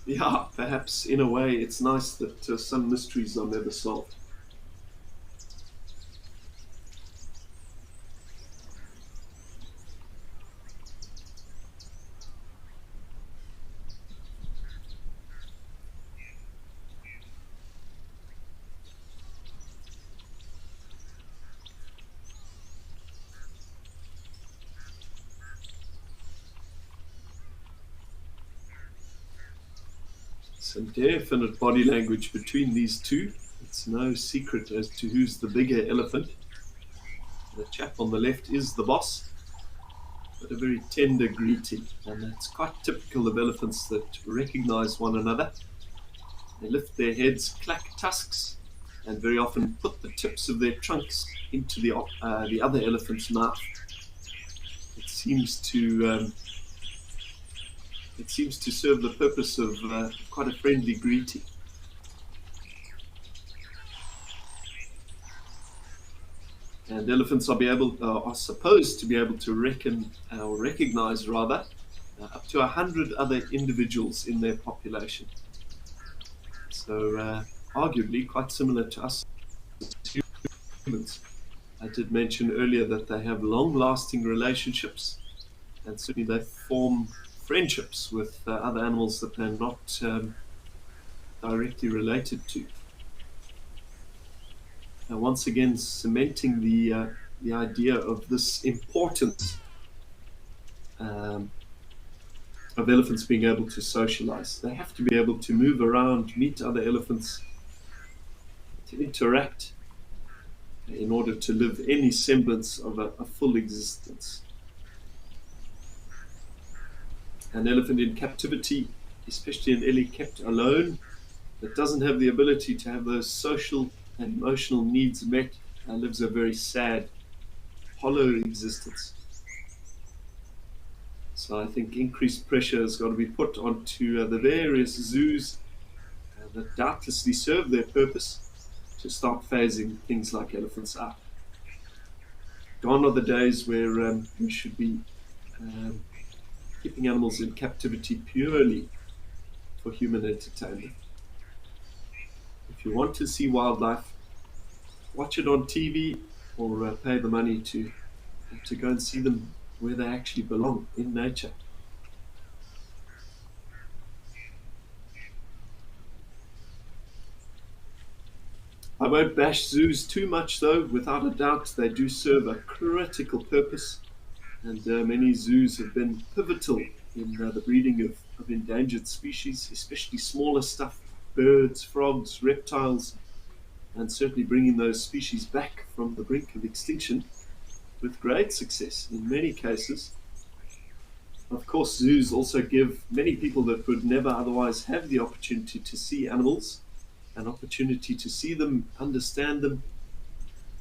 yeah, perhaps in a way it's nice that some mysteries are never solved. Some definite body language between these two. It's no secret as to who's the bigger elephant. The chap on the left is the boss, but a very tender greeting, and that's quite typical of elephants that recognize one another. They lift their heads, clack tusks, and very often put the tips of their trunks into the other elephant's mouth. It seems to serve the purpose of quite a friendly greeting. And elephants are supposed to be able to recognize rather, up to 100 other individuals in their population. So arguably quite similar to us humans. I did mention earlier that they have long-lasting relationships, and certainly they form friendships with other animals that they're not directly related to. Now, once again, cementing the idea of this importance of elephants being able to socialize. They have to be able to move around, meet other elephants, to interact in order to live any semblance of a full existence. An elephant in captivity, especially an ellie kept alone, that doesn't have the ability to have those social and emotional needs met, lives a very sad, hollow existence. So I think increased pressure has got to be put onto the various zoos that doubtlessly serve their purpose to start phasing things like elephants out. Gone are the days where we should be keeping animals in captivity purely for human entertainment. If you want to see wildlife, watch it on TV or pay the money to go and see them where they actually belong, in nature. I won't bash zoos too much though. Without a doubt, they do serve a critical purpose, and many zoos have been pivotal in the breeding of endangered species, especially smaller stuff, birds, frogs, reptiles, and certainly bringing those species back from the brink of extinction with great success in many cases. Of course, zoos also give many people that would never otherwise have the opportunity to see animals an opportunity to see them, understand them,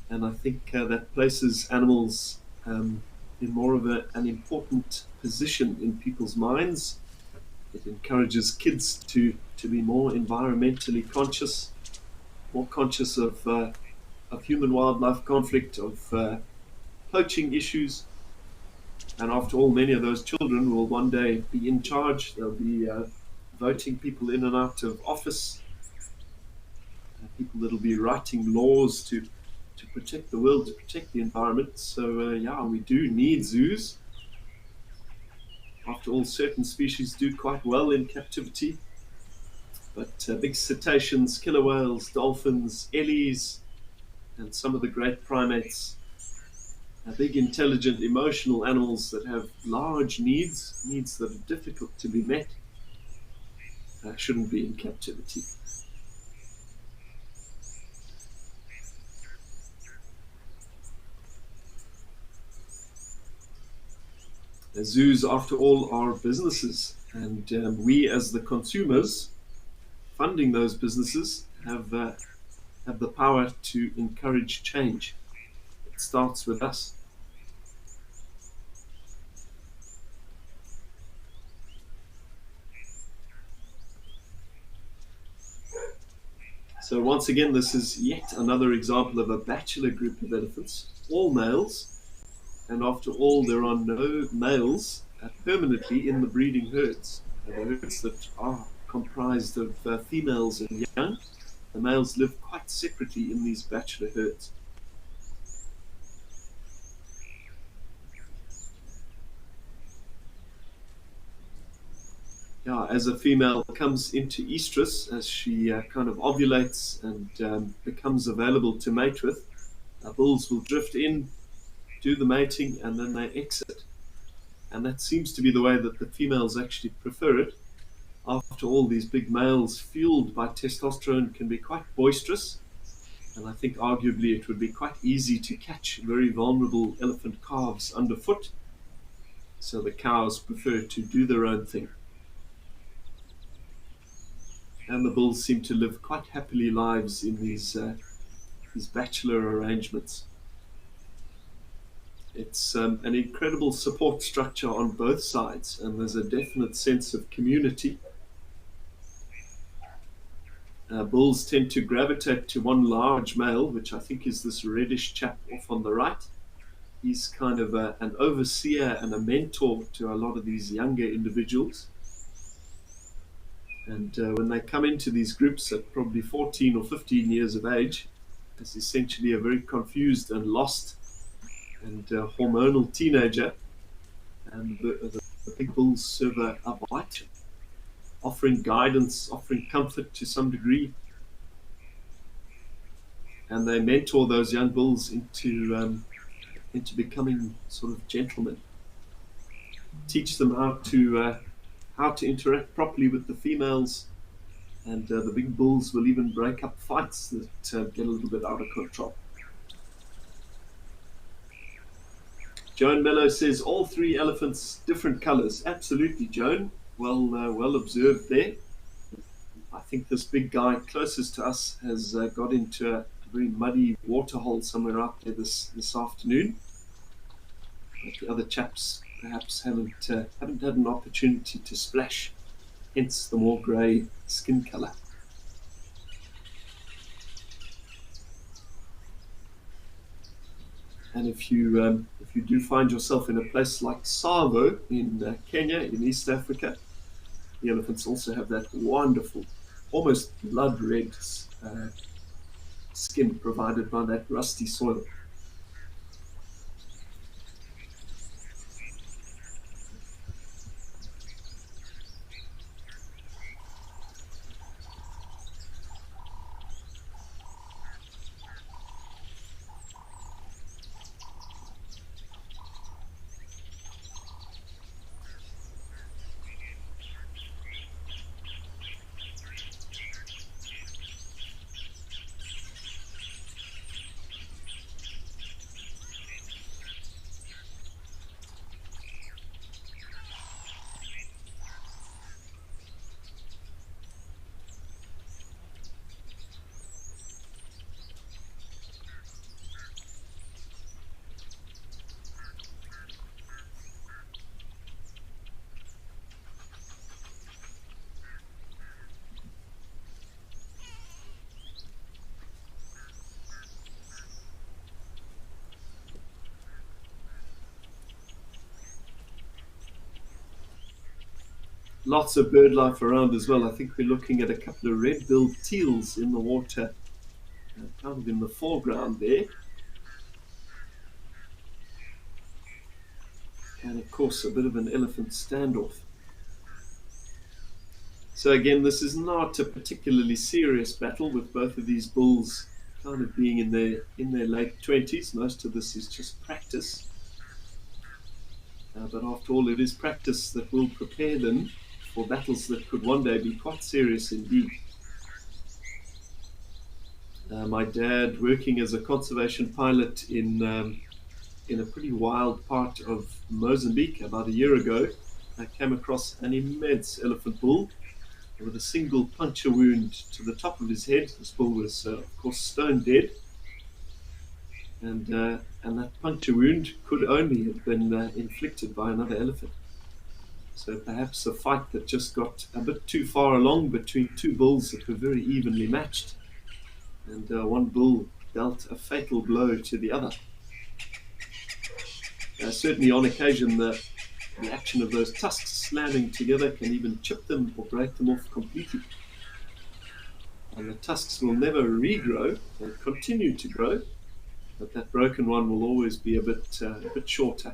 and I think that places animals in more of an important position in people's minds. It encourages kids to be more environmentally conscious, more conscious of human-wildlife conflict, of poaching issues. And after all, many of those children will one day be in charge. They'll be voting people in and out of office, people that'll be writing laws to protect the world, to protect the environment. So yeah, we do need zoos. After all, certain species do quite well in captivity, but big cetaceans, killer whales, dolphins, ellies, and some of the great primates, big, intelligent, emotional animals that have large needs that are difficult to be met, shouldn't be in captivity. Zoos, after all, are businesses, and we as the consumers funding those businesses have the power to encourage change. It starts with us. So once again, this is yet another example of a bachelor group of elephants, all males, And after all, there are no males permanently in the breeding herds. The herds that are comprised of females and young, the males live quite separately in these bachelor herds. Yeah, as a female comes into estrus, as she kind of ovulates and becomes available to mate with, bulls will drift in, do the mating, and then they exit. And that seems to be the way that the females actually prefer it. After all, these big males, fueled by testosterone, can be quite boisterous. And I think arguably it would be quite easy to catch very vulnerable elephant calves underfoot. So the cows prefer to do their own thing. And the bulls seem to live quite happily lives in these bachelor arrangements. It's an incredible support structure on both sides, and there's a definite sense of community. Bulls tend to gravitate to one large male, which I think is this reddish chap off on the right. He's kind of an overseer and a mentor to a lot of these younger individuals. And when they come into these groups at probably 14 or 15 years of age, it's essentially a very confused and lost and hormonal teenager. And the big bulls serve a vital, offering guidance, offering comfort to some degree. And they mentor those young bulls into becoming sort of gentlemen. Teach them how to interact properly with the females, and the big bulls will even break up fights that get a little bit out of control. Joan Mello says all three elephants different colors. Absolutely, Joan. Well observed there. I think this big guy closest to us has got into a very muddy waterhole somewhere out there this afternoon. But the other chaps perhaps haven't had an opportunity to splash, hence the more grey skin colour. And if you do find yourself in a place like Tsavo in Kenya, in East Africa, the elephants also have that wonderful, almost blood red skin provided by that rusty soil. Lots of bird life around as well. I think we're looking at a couple of red-billed teals in the water, kind of in the foreground there. And of course, a bit of an elephant standoff. So again, this is not a particularly serious battle, with both of these bulls kind of being in their late 20s. Most of this is just practice. But after all, it is practice that will prepare them for battles that could one day be quite serious indeed. My dad, working as a conservation pilot in a pretty wild part of Mozambique about a year ago, I came across an immense elephant bull with a single puncture wound to the top of his head. This bull was, of course, stone dead. And that puncture wound could only have been inflicted by another elephant. So perhaps a fight that just got a bit too far along between two bulls that were very evenly matched. And one bull dealt a fatal blow to the other. Certainly, on occasion, the action of those tusks slamming together can even chip them or break them off completely. And the tusks will never regrow, they continue to grow, but that broken one will always be a bit shorter.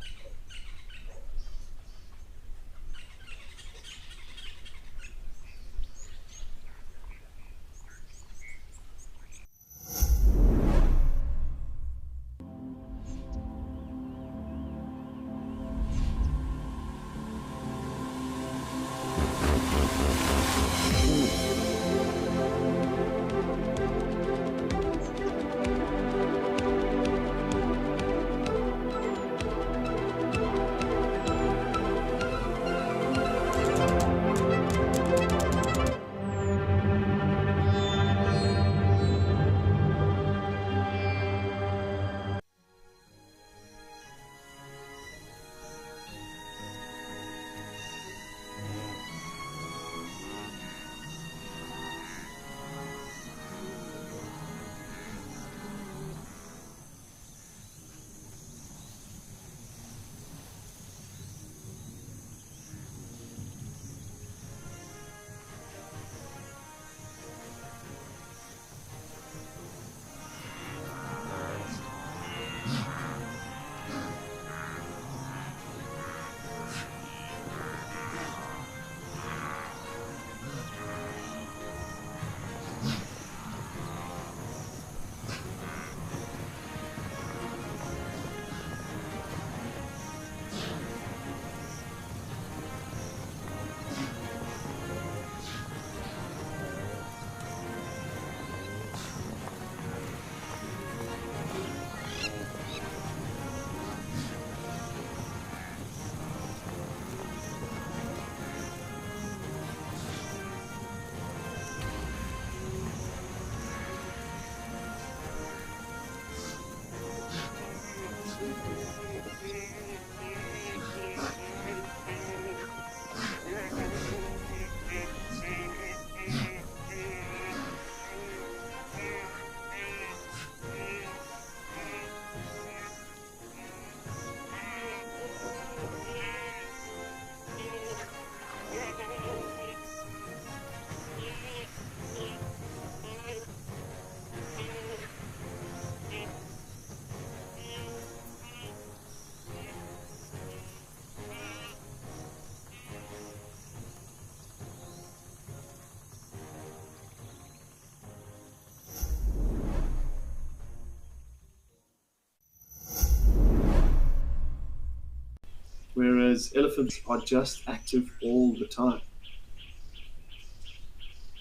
Whereas elephants are just active all the time.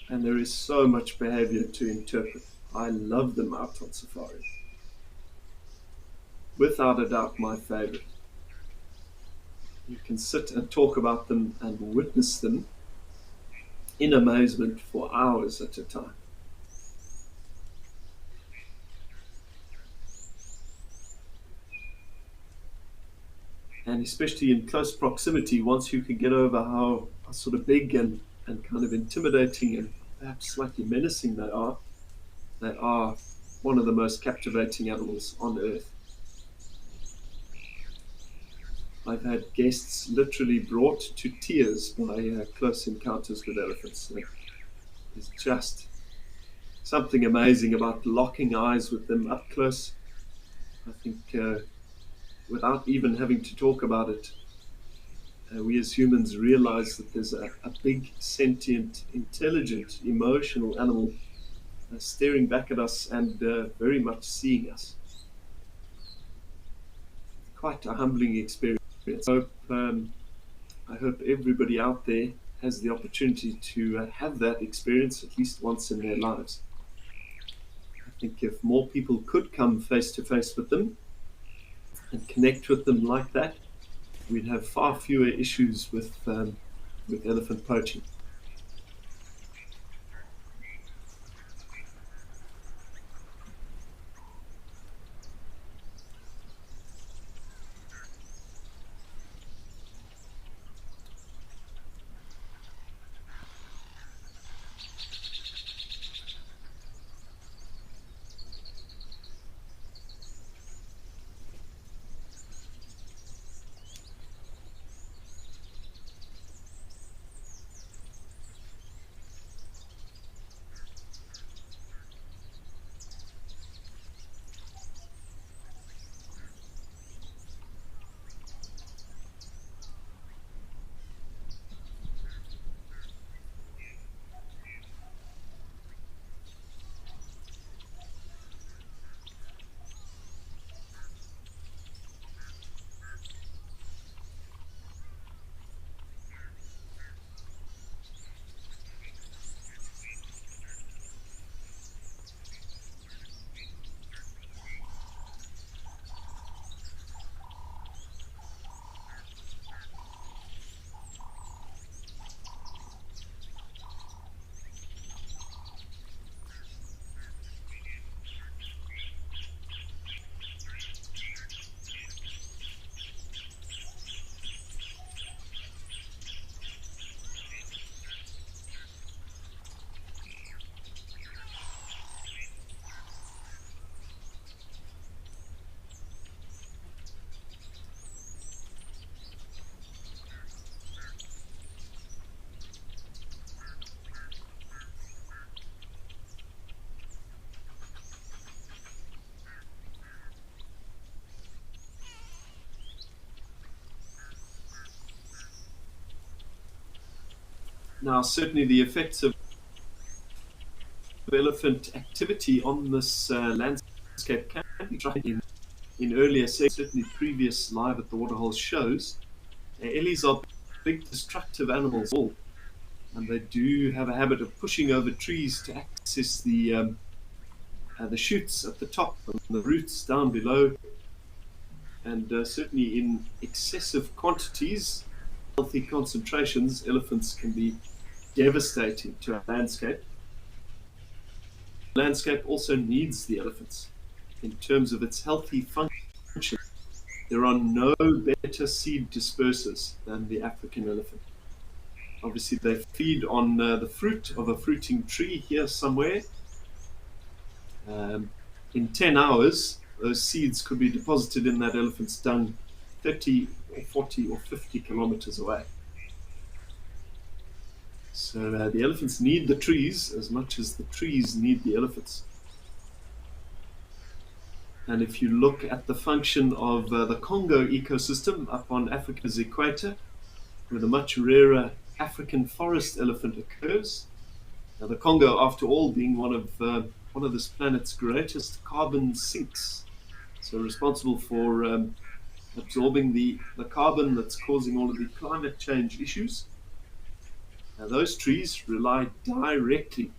And there is so much behavior to interpret. I love them out on safari. Without a doubt, my favorite. You can sit and talk about them and witness them in amazement for hours at a time. And especially in close proximity, once you can get over how sort of big and kind of intimidating and perhaps slightly menacing they are one of the most captivating animals on earth. I've had guests literally brought to tears by close encounters with elephants. There's just something amazing about locking eyes with them up close. I think without even having to talk about it, we as humans realize that there's a big, sentient, intelligent, emotional animal staring back at us and very much seeing us. Quite a humbling experience. I hope everybody out there has the opportunity to have that experience at least once in their lives. I think if more people could come face to face with them and connect with them like that, we'd have far fewer issues with elephant poaching. Now, certainly the effects of elephant activity on this landscape can be tried in earlier, certainly previous Live at the Waterholes shows. Ellies are big destructive animals, and they do have a habit of pushing over trees to access the shoots at the top and the roots down below. And certainly in excessive quantities, healthy concentrations, elephants can be devastating to a landscape. The landscape also needs the elephants in terms of its healthy function. There are no better seed dispersers than the African elephant. Obviously, they feed on the fruit of a fruiting tree here somewhere. In 10 hours, those seeds could be deposited in that elephant's dung 30 or 40 or 50 kilometers away. So the elephants need the trees as much as the trees need the elephants. And if you look at the function of the Congo ecosystem up on Africa's equator, where the much rarer African forest elephant occurs, now the Congo, after all, being one of this planet's greatest carbon sinks, so responsible for absorbing the carbon that's causing all of the climate change issues. Now, those trees rely directly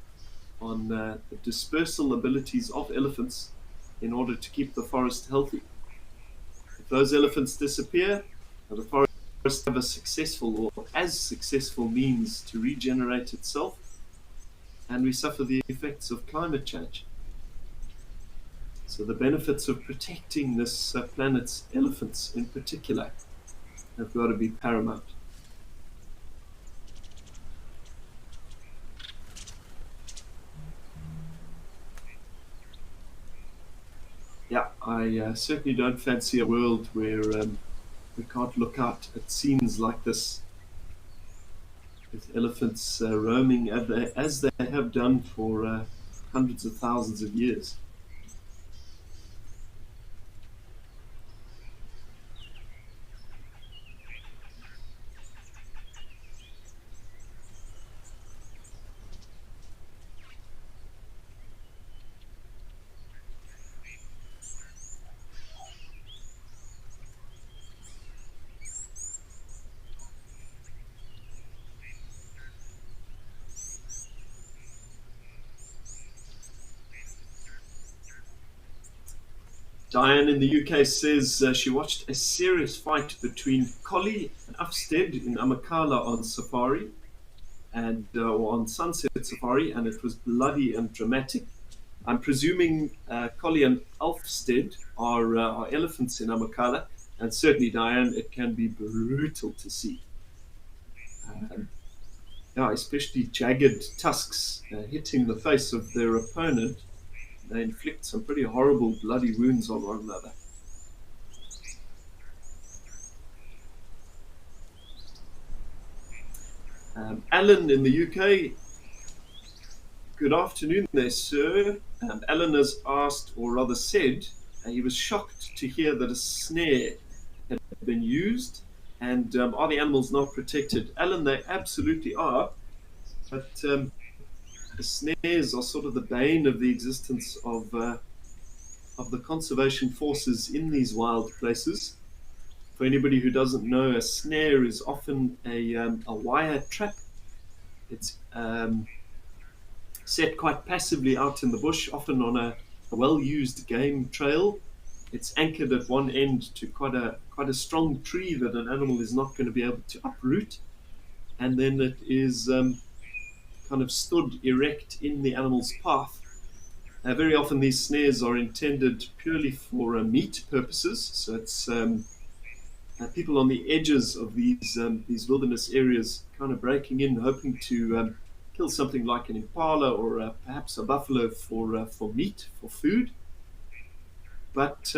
on the dispersal abilities of elephants in order to keep the forest healthy. If those elephants disappear, the forest have a successful or as successful means to regenerate itself, and we suffer the effects of climate change. So the benefits of protecting this planet's elephants in particular have got to be paramount. Yeah, I certainly don't fancy a world where we can't look out at scenes like this, with elephants roaming as they have done for hundreds of thousands of years. Diane in the UK says she watched a serious fight between Collie and Ufstead in Amakhala on safari, and or on Sunset Safari, and it was bloody and dramatic. I'm presuming Collie and Ufstead are elephants in Amakhala, and certainly, Diane, it can be brutal to see. Yeah, especially jagged tusks hitting the face of their opponent. They inflict some pretty horrible bloody wounds on one another. Alan in the UK, good afternoon there, sir. Alan has asked, or rather said, he was shocked to hear that a snare had been used, and are the animals not protected? Alan, they absolutely are, but the snares are sort of the bane of the existence of the conservation forces in these wild places. For anybody who doesn't know, a snare is often a wire trap. It's set quite passively out in the bush, often on a well-used game trail. It's anchored at one end to quite a strong tree that an animal is not going to be able to uproot, and then it is kind of stood erect in the animal's path. Very often these snares are intended purely for meat purposes, so it's people on the edges of these wilderness areas kind of breaking in, hoping to kill something like an impala or perhaps a buffalo for meat, for food. But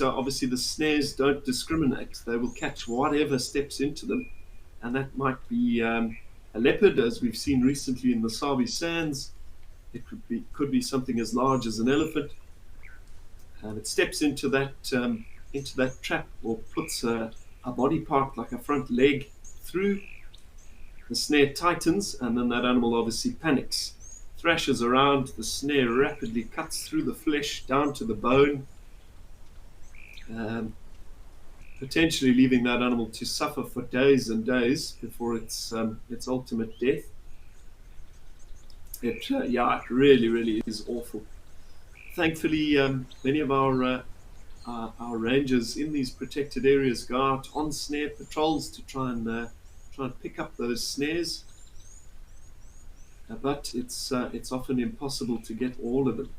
obviously the snares don't discriminate. They will catch whatever steps into them, and that might be a leopard, as we've seen recently in the Sabi Sands. It could be something as large as an elephant, and it steps into that trap, or puts a body part like a front leg through. The snare tightens, and then that animal obviously panics, thrashes around. The snare rapidly cuts through the flesh down to the bone, potentially leaving that animal to suffer for days and days before its ultimate death. It really is awful. Thankfully, many of our rangers in these protected areas go out on snare patrols to try and pick up those snares, but it's often impossible to get all of them,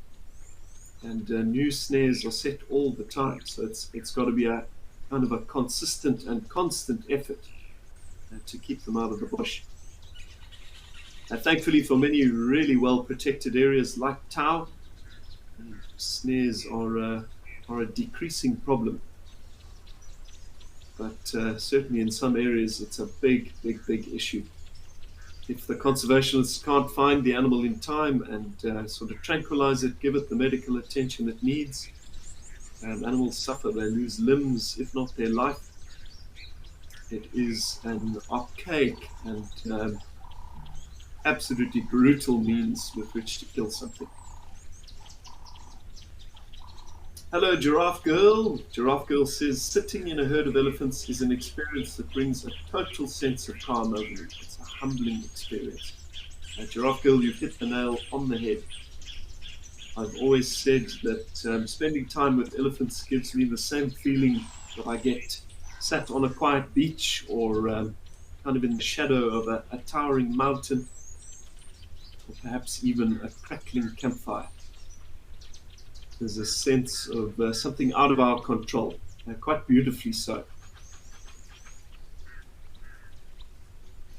and new snares are set all the time. So it's got to be a kind of a consistent and constant effort to keep them out of the bush. Thankfully, for many really well protected areas like Tau, snares are a decreasing problem. But certainly in some areas, it's a big issue. If the conservationists can't find the animal in time and sort of tranquilize it, give it the medical attention it needs, animals suffer. They lose limbs, if not their life. It is an archaic and absolutely brutal means with which to kill something. Hello, Giraffe Girl. Giraffe Girl says, sitting in a herd of elephants is an experience that brings a total sense of calm over me. It's a humbling experience. Giraffe Girl, you've hit the nail on the head. I've always said that spending time with elephants gives me the same feeling that I get sat on a quiet beach or kind of in the shadow of a towering mountain, or perhaps even a crackling campfire. There's a sense of something out of our control, quite beautifully so.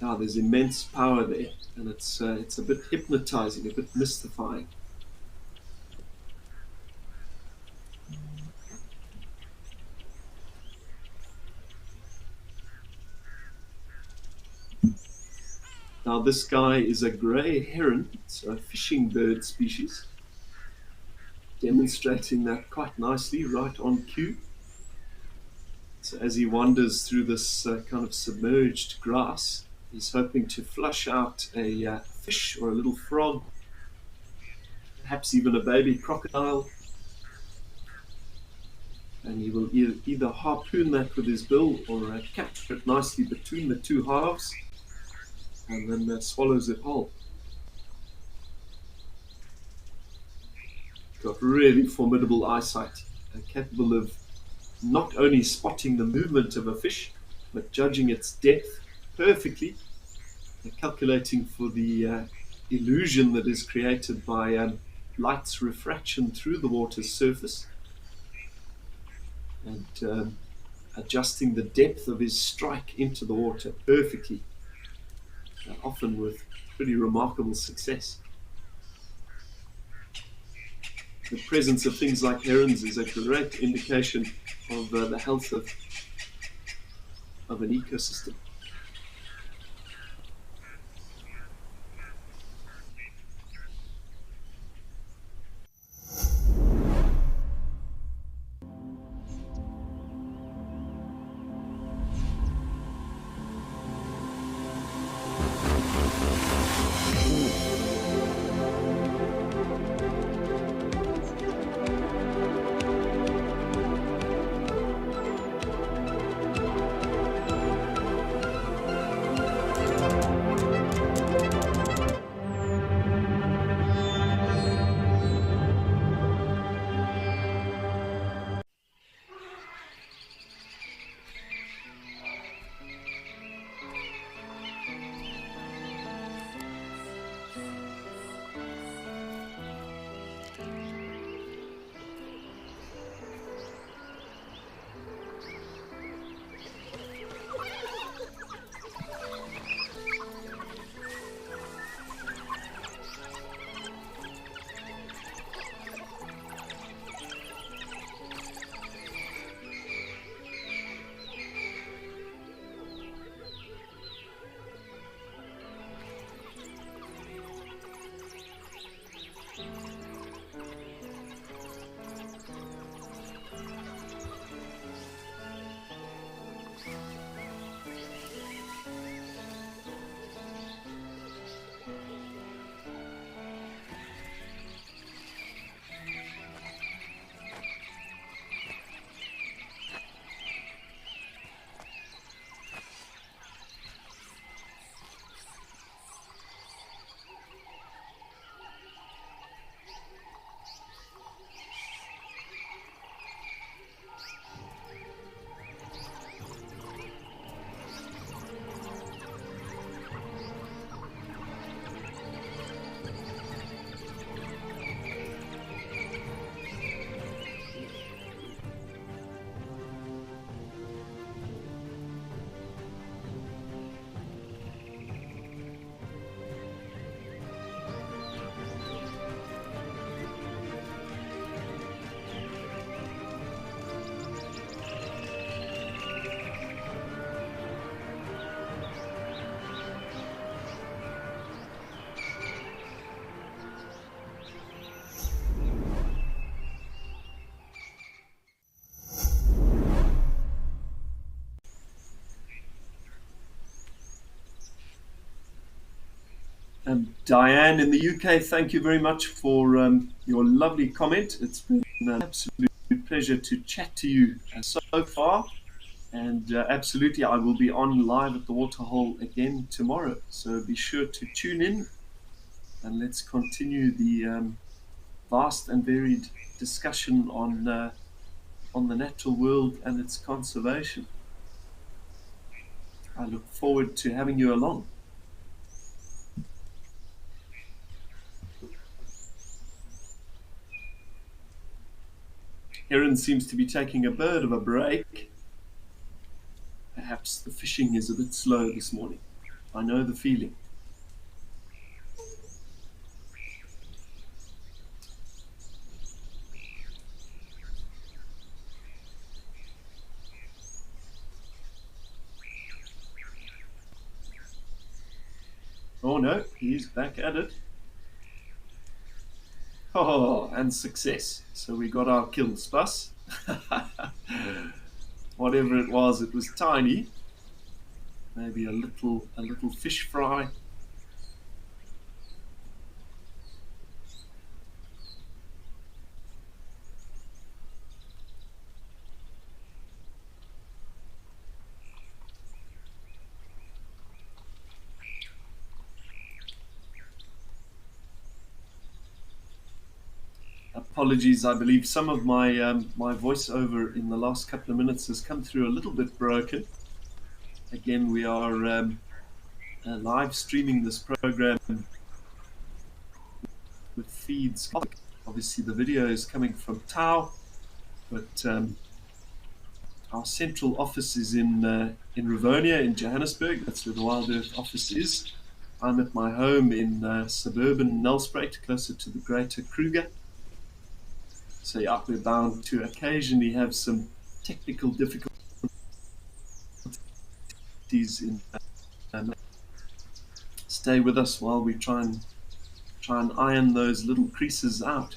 Now, there's immense power there, and it's a bit hypnotizing, a bit mystifying. Now, this guy is a grey heron, so a fishing bird species, demonstrating that quite nicely, right on cue. So as he wanders through this kind of submerged grass, he's hoping to flush out a fish or a little frog, perhaps even a baby crocodile. And he will either harpoon that with his bill or capture it nicely between the two halves, and then swallows it whole. Got really formidable eyesight, capable of not only spotting the movement of a fish, but judging its depth perfectly, calculating for the illusion that is created by light's refraction through the water's surface, and adjusting the depth of his strike into the water perfectly, often with pretty remarkable success. The presence of things like herons is a great indication of the health of an ecosystem. Diane in the UK, thank you very much for your lovely comment. It's been an absolute pleasure to chat to you so far. And absolutely, I will be on live at the Waterhole again tomorrow. So be sure to tune in and let's continue the vast and varied discussion on the natural world and its conservation. I look forward to having you along. Erin seems to be taking a bit of a break. Perhaps the fishing is a bit slow this morning. I know the feeling. Oh no, he's back at it. Oh, and success. So we got our kills plus. Whatever it was tiny. Maybe a little fish fry. Apologies, I believe some of my my voiceover in the last couple of minutes has come through a little bit broken. Again, we are live streaming this program with feeds. Obviously, the video is coming from Tau, but our central office is in Rivonia in Johannesburg. That's where the Wild Earth office is. I'm at my home in suburban Nelspruit, closer to the Greater Kruger. So yeah, we're bound to occasionally have some technical difficulties in. Stay with us while we try and iron those little creases out.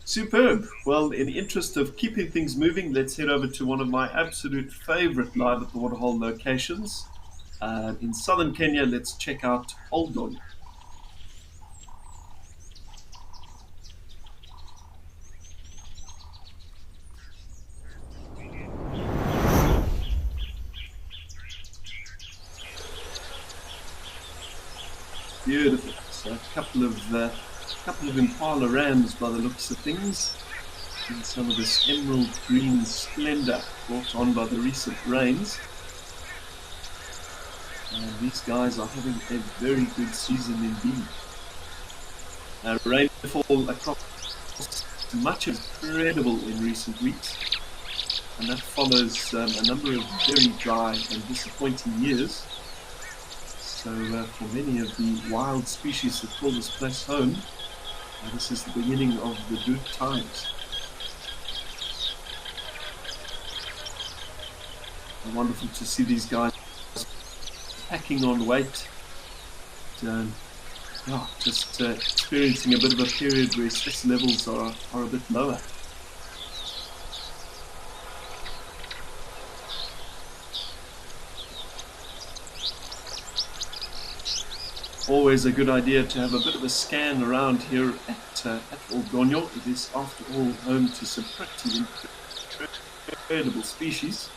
Superb. Well, in the interest of keeping things moving, let's head over to one of my absolute favorite live at the Waterhole locations. In southern Kenya, let's check out Oldon. Beautiful. So a couple of impala rams by the looks of things, and some of this emerald green splendor brought on by the recent rains. And these guys are having a very good season indeed. Rainfall across much is incredible in recent weeks, and that follows a number of very dry and disappointing years. So for many of the wild species that call this place home, this is the beginning of the good times. And wonderful to see these guys packing on weight, just experiencing a bit of a period where stress levels are a bit lower. Always a good idea to have a bit of a scan around here at Oldonyo. It is, after all, home to some pretty incredible species.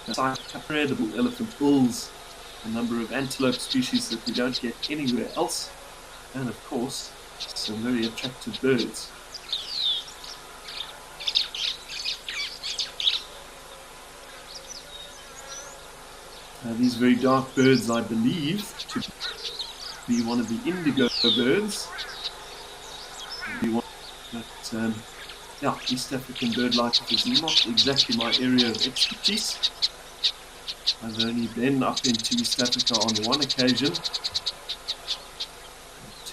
Incredible elephant bulls, a number of antelope species that we don't get anywhere else, and of course, some very attractive birds. These very dark birds, I believe, to be one of the indigo birds. But East African bird life is not exactly my area of expertise. I've only been up into East Africa on one occasion.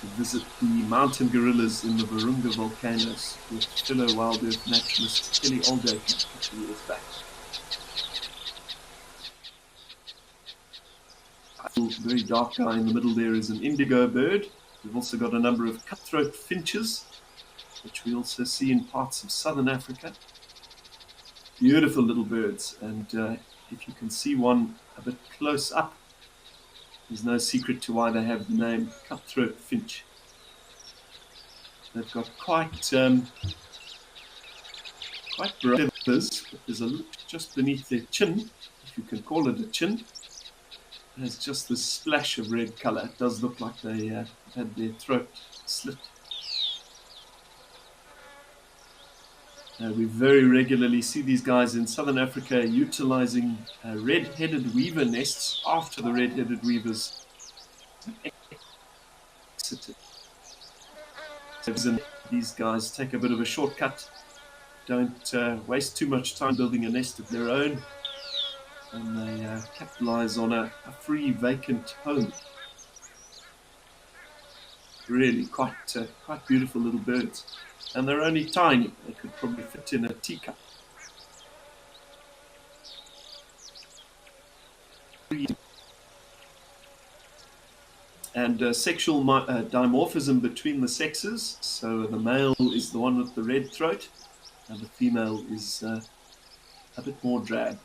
to visit the mountain gorillas in the Virunga volcanoes with fellow wild earth naturalist Kelly Aldacre a couple of years back. Very dark guy in the middle there is an indigo bird. We've also got a number of cutthroat finches, which we also see in parts of southern Africa. Beautiful little birds, and if you can see one a bit close up, there's no secret to why they have the name cutthroat finch. They've got quite bright feathers, but there's a look just beneath their chin, if you can call it a chin. There's just this splash of red color. It does look like they had their throat slit. We very regularly see these guys in southern Africa utilizing red-headed weaver nests after the red-headed weavers exited. So these guys take a bit of a shortcut, don't waste too much time building a nest of their own, and they capitalize on a free vacant home. Really quite beautiful little birds. And they're only tiny. They could probably fit in a teacup. And sexual dimorphism between the sexes. So the male is the one with the red throat, and the female is a bit more drab.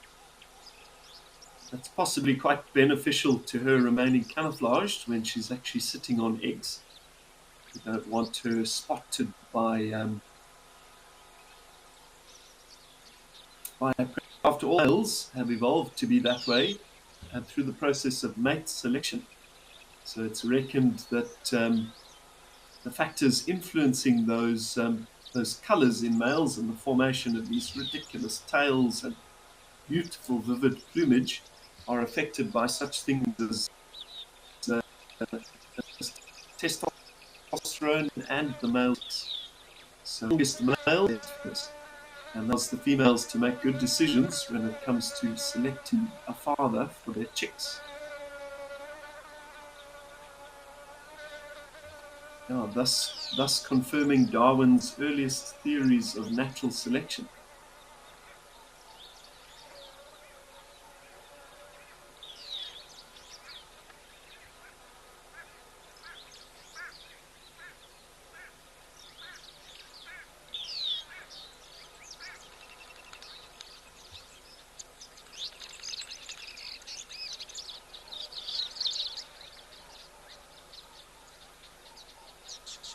That's possibly quite beneficial to her remaining camouflaged when she's actually sitting on eggs. You don't want her spotted by after all, males have evolved to be that way and through the process of mate selection. So it's reckoned that the factors influencing those colors in males and the formation of these ridiculous tails and beautiful vivid plumage are affected by such things as testosterone and the males. So it's the male first, and that's the females to make good decisions when it comes to selecting a father for their chicks. Thus confirming Darwin's earliest theories of natural selection.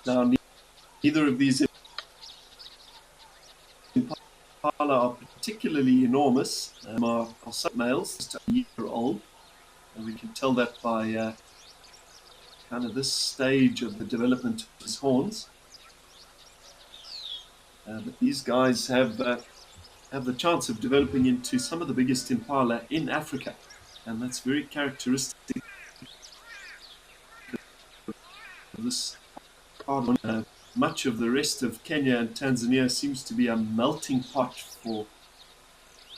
Now, neither of these impala are particularly enormous. Are some males, just a year old, and we can tell that by kind of this stage of the development of his horns. But these guys have the chance of developing into some of the biggest impala in Africa, and that's very characteristic of this. Much of the rest of Kenya and Tanzania seems to be a melting pot for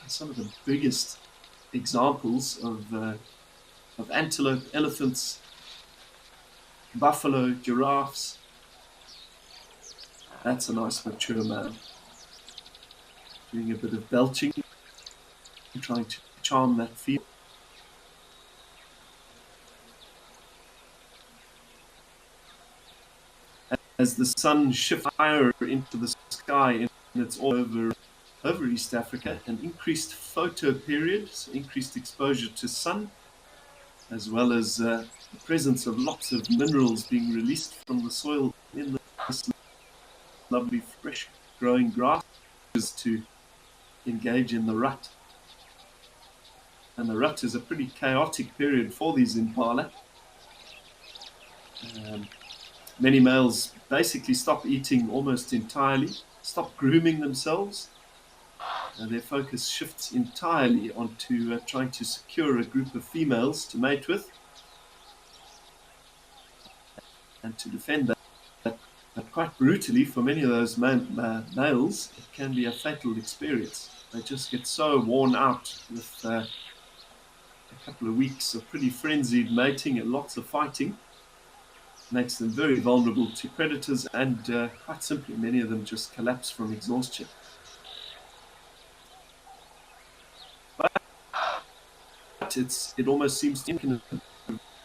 some of the biggest examples of antelope, elephants, buffalo, giraffes. That's a nice mature male. Doing a bit of belching, trying to charm that female. As the sun shifts higher into the sky, and it's all over East Africa, an increased photo period, so increased exposure to sun, as well as the presence of lots of minerals being released from the soil in this lovely fresh growing grass to engage in the rut. And the rut is a pretty chaotic period for these impala. Many males basically stop eating almost entirely, stop grooming themselves, and their focus shifts entirely onto trying to secure a group of females to mate with and to defend that. But quite brutally, for many of those males, it can be a fatal experience. They just get so worn out with a couple of weeks of pretty frenzied mating and lots of fighting. makes them very vulnerable to predators, and quite simply, many of them just collapse from exhaustion. But it almost seems to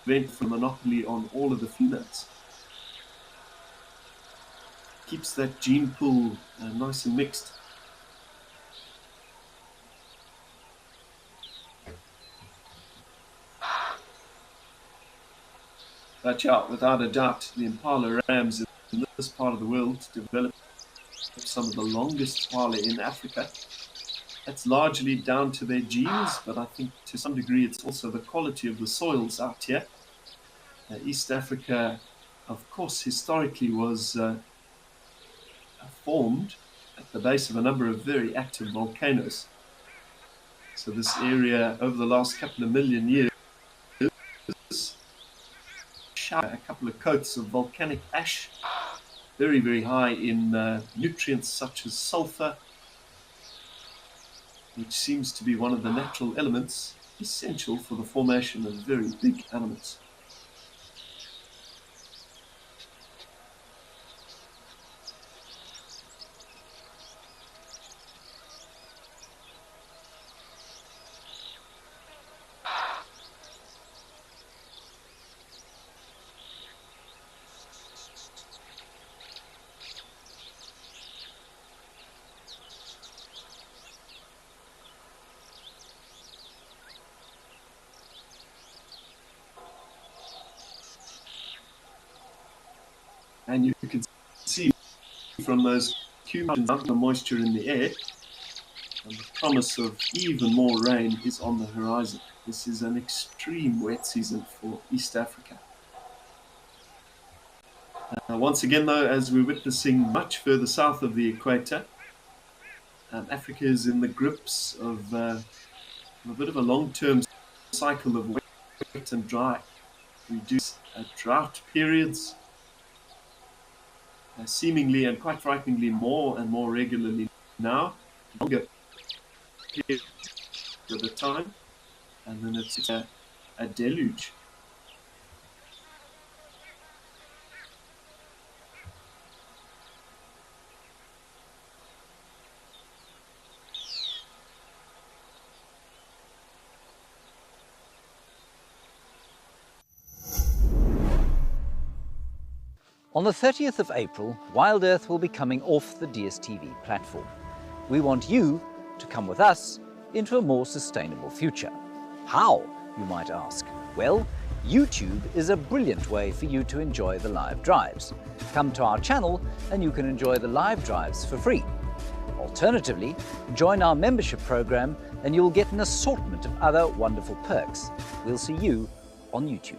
prevent the monopoly on all of the females. Keeps that gene pool nice and mixed. But yeah, without a doubt, the impala rams in this part of the world develop some of the longest swale in Africa. That's largely down to their genes, but I think to some degree it's also the quality of the soils out here. East Africa, of course, historically was formed at the base of a number of very active volcanoes. So this area, over the last couple of million years, showered a couple of coats of volcanic ash, very, very high in nutrients such as sulfur, which seems to be one of the natural elements essential for the formation of very big animals. And you can see from those cumulations the moisture in the air, and the promise of even more rain is on the horizon. This is an extreme wet season for East Africa. Once again, though, as we're witnessing much further south of the equator, Africa is in the grips of a bit of a long-term cycle of wet and dry. Reduce drought periods, seemingly and quite frighteningly more and more regularly now, longer periods at a time, and then it's a deluge. On the 30th of April, Wild Earth will be coming off the DSTV platform. We want you to come with us into a more sustainable future. How, you might ask? Well, YouTube is a brilliant way for you to enjoy the live drives. Come to our channel and you can enjoy the live drives for free. Alternatively, join our membership program and you'll get an assortment of other wonderful perks. We'll see you on YouTube.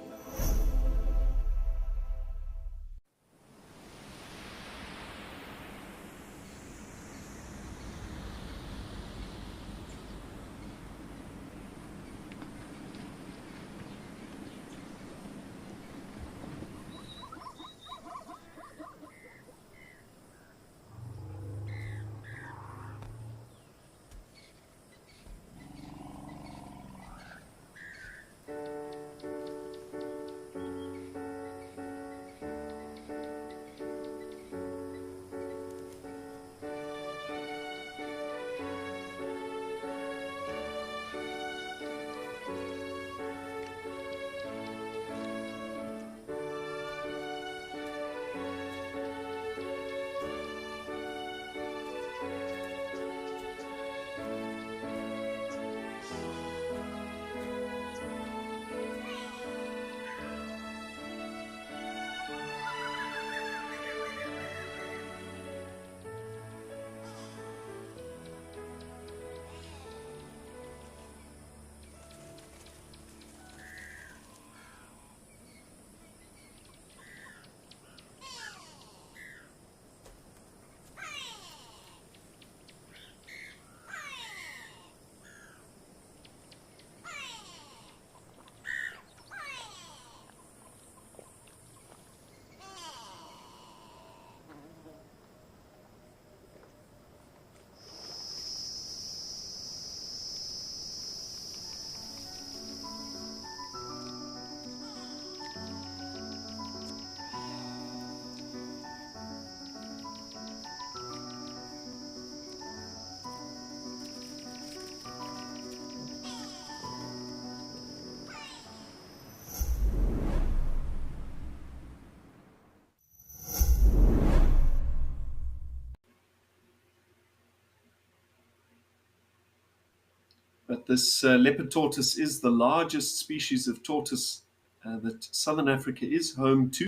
But this leopard tortoise is the largest species of tortoise that Southern Africa is home to.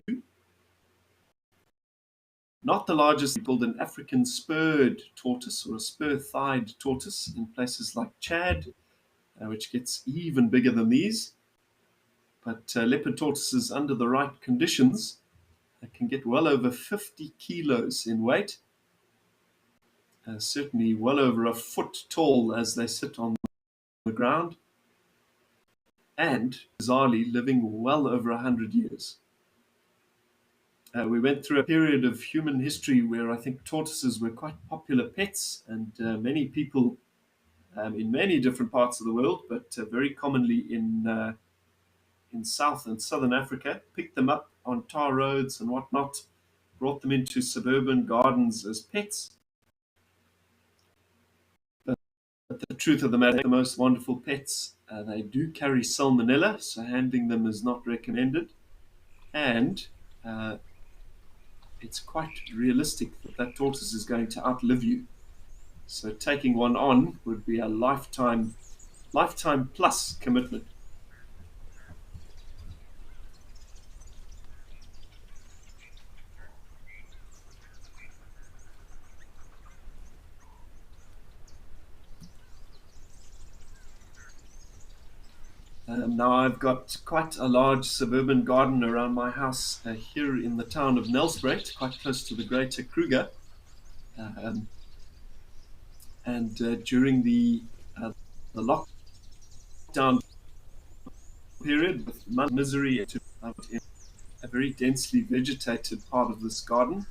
Not the largest, called an African spurred tortoise or a spur-thighed tortoise in places like Chad, which gets even bigger than these. But leopard tortoises, under the right conditions, can get well over 50 kilos in weight, certainly well over a foot tall as they sit on the ground, and bizarrely living well over 100 years. We went through a period of human history where I think tortoises were quite popular pets, and many people in many different parts of the world, but very commonly in South and Southern Africa, picked them up on tar roads and whatnot, brought them into suburban gardens as pets. But the truth of the matter, the most wonderful pets, they do carry salmonella, so handling them is not recommended. And it's quite realistic that that tortoise is going to outlive you. So taking one on would be a lifetime plus commitment. Now I've got quite a large suburban garden around my house here in the town of Nelspruit, quite close to the Greater Kruger. And during the lockdown period, with misery, in a very densely vegetated part of this garden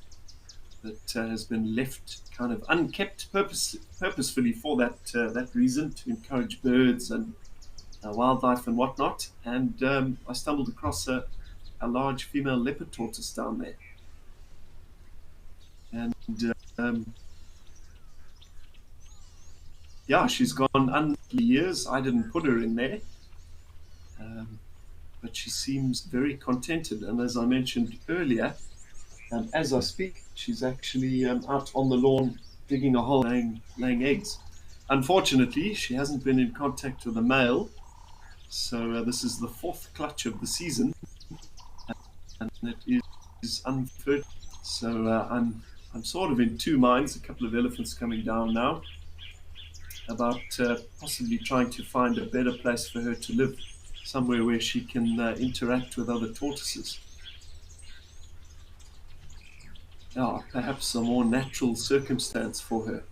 that has been left kind of unkept purposefully for that reason, to encourage birds and wildlife and whatnot. And I stumbled across a large female leopard tortoise down there. And yeah, she's gone unlikely years. I didn't put her in there. But she seems very contented. And as I mentioned earlier, as I speak, she's actually out on the lawn digging a hole, laying eggs. Unfortunately, she hasn't been in contact with a male. So this is the fourth clutch of the season, and it is unfertile. So I'm sort of in two minds. A couple of elephants coming down now about possibly trying to find a better place for her to live, somewhere where she can interact with other tortoises. Perhaps a more natural circumstance for her.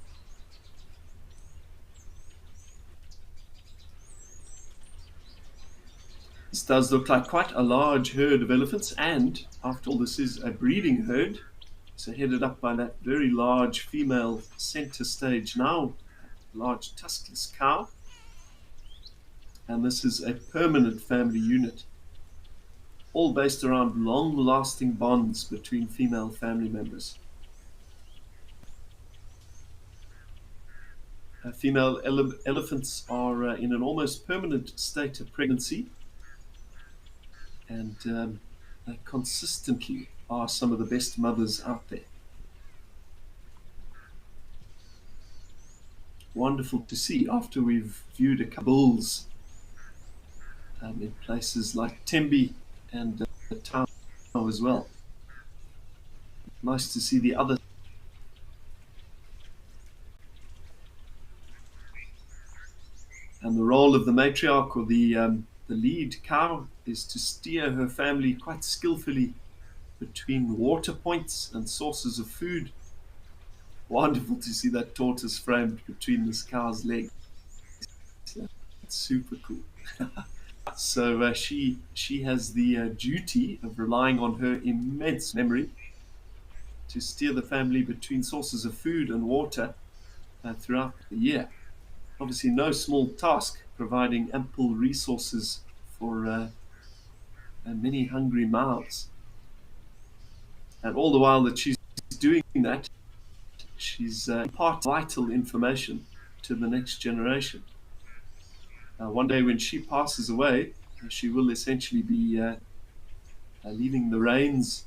This does look like quite a large herd of elephants, and after all, this is a breeding herd, so headed up by that very large female center stage now, large tuskless cow. And this is a permanent family unit, all based around long-lasting bonds between female family members. Female elephants are in an almost permanent state of pregnancy, and they consistently are some of the best mothers out there. Wonderful to see after we've viewed a couple of bulls in places like Tembe and the town as well. Nice to see the other. And the role of the matriarch, or the lead cow, is to steer her family quite skillfully between water points and sources of food. Wonderful to see that tortoise framed between this cow's legs. It's super cool. So she has the duty of relying on her immense memory to steer the family between sources of food and water throughout the year. Obviously no small task, providing ample resources for many hungry mouths. And all the while that she's doing that, she's imparting vital information to the next generation. One day when she passes away, she will essentially be leaving the reins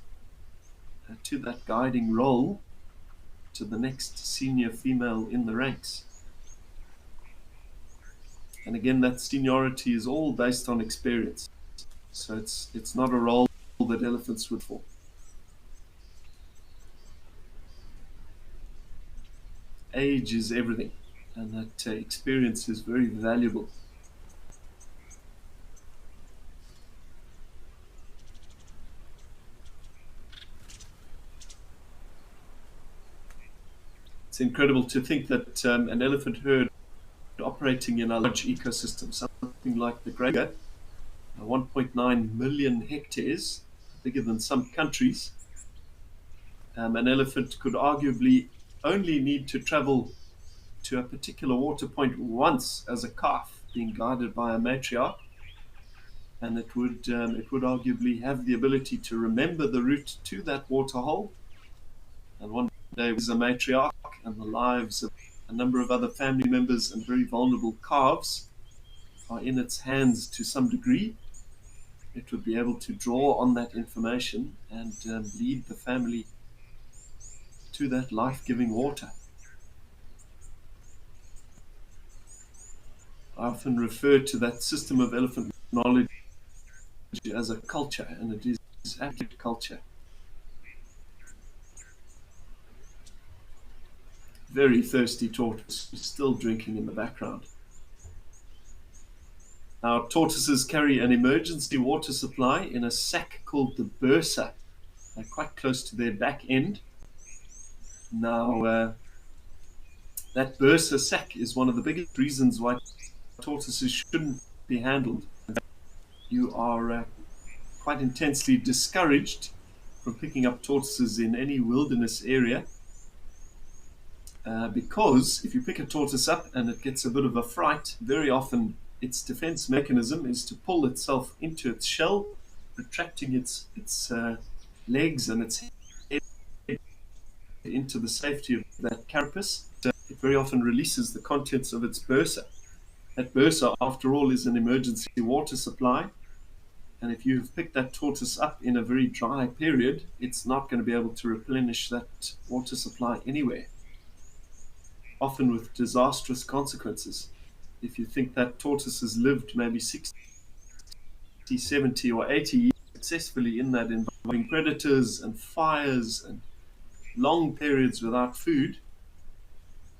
to that guiding role to the next senior female in the ranks. And again, that seniority is all based on experience. So it's not a role that elephants would fall. Age is everything, and that experience is very valuable. It's incredible to think that an elephant herd operating in a large ecosystem, something like the Great 1.9 million hectares, bigger than some countries, an elephant could arguably only need to travel to a particular water point once as a calf, being guided by a matriarch, and it would arguably have the ability to remember the route to that waterhole. And one day, as a matriarch and the lives of a number of other family members and very vulnerable calves are in its hands to some degree, it would be able to draw on that information and lead the family to that life-giving water. I often refer to that system of elephant knowledge as a culture, and it is absolute culture. Very thirsty tortoise, still drinking in the background. Now, tortoises carry an emergency water supply in a sac called the bursa. They're quite close to their back end. Now, that bursa sac is one of the biggest reasons why tortoises shouldn't be handled. You are quite intensely discouraged from picking up tortoises in any wilderness area because if you pick a tortoise up and it gets a bit of a fright, very often its defense mechanism is to pull itself into its shell, retracting its legs and its head into the safety of that carapace. It very often releases the contents of its bursa. That bursa, after all, is an emergency water supply. And if you've picked that tortoise up in a very dry period, it's not going to be able to replenish that water supply anywhere, often with disastrous consequences. If you think that tortoise has lived maybe 60, 70, or 80 years successfully in that involving predators and fires and long periods without food,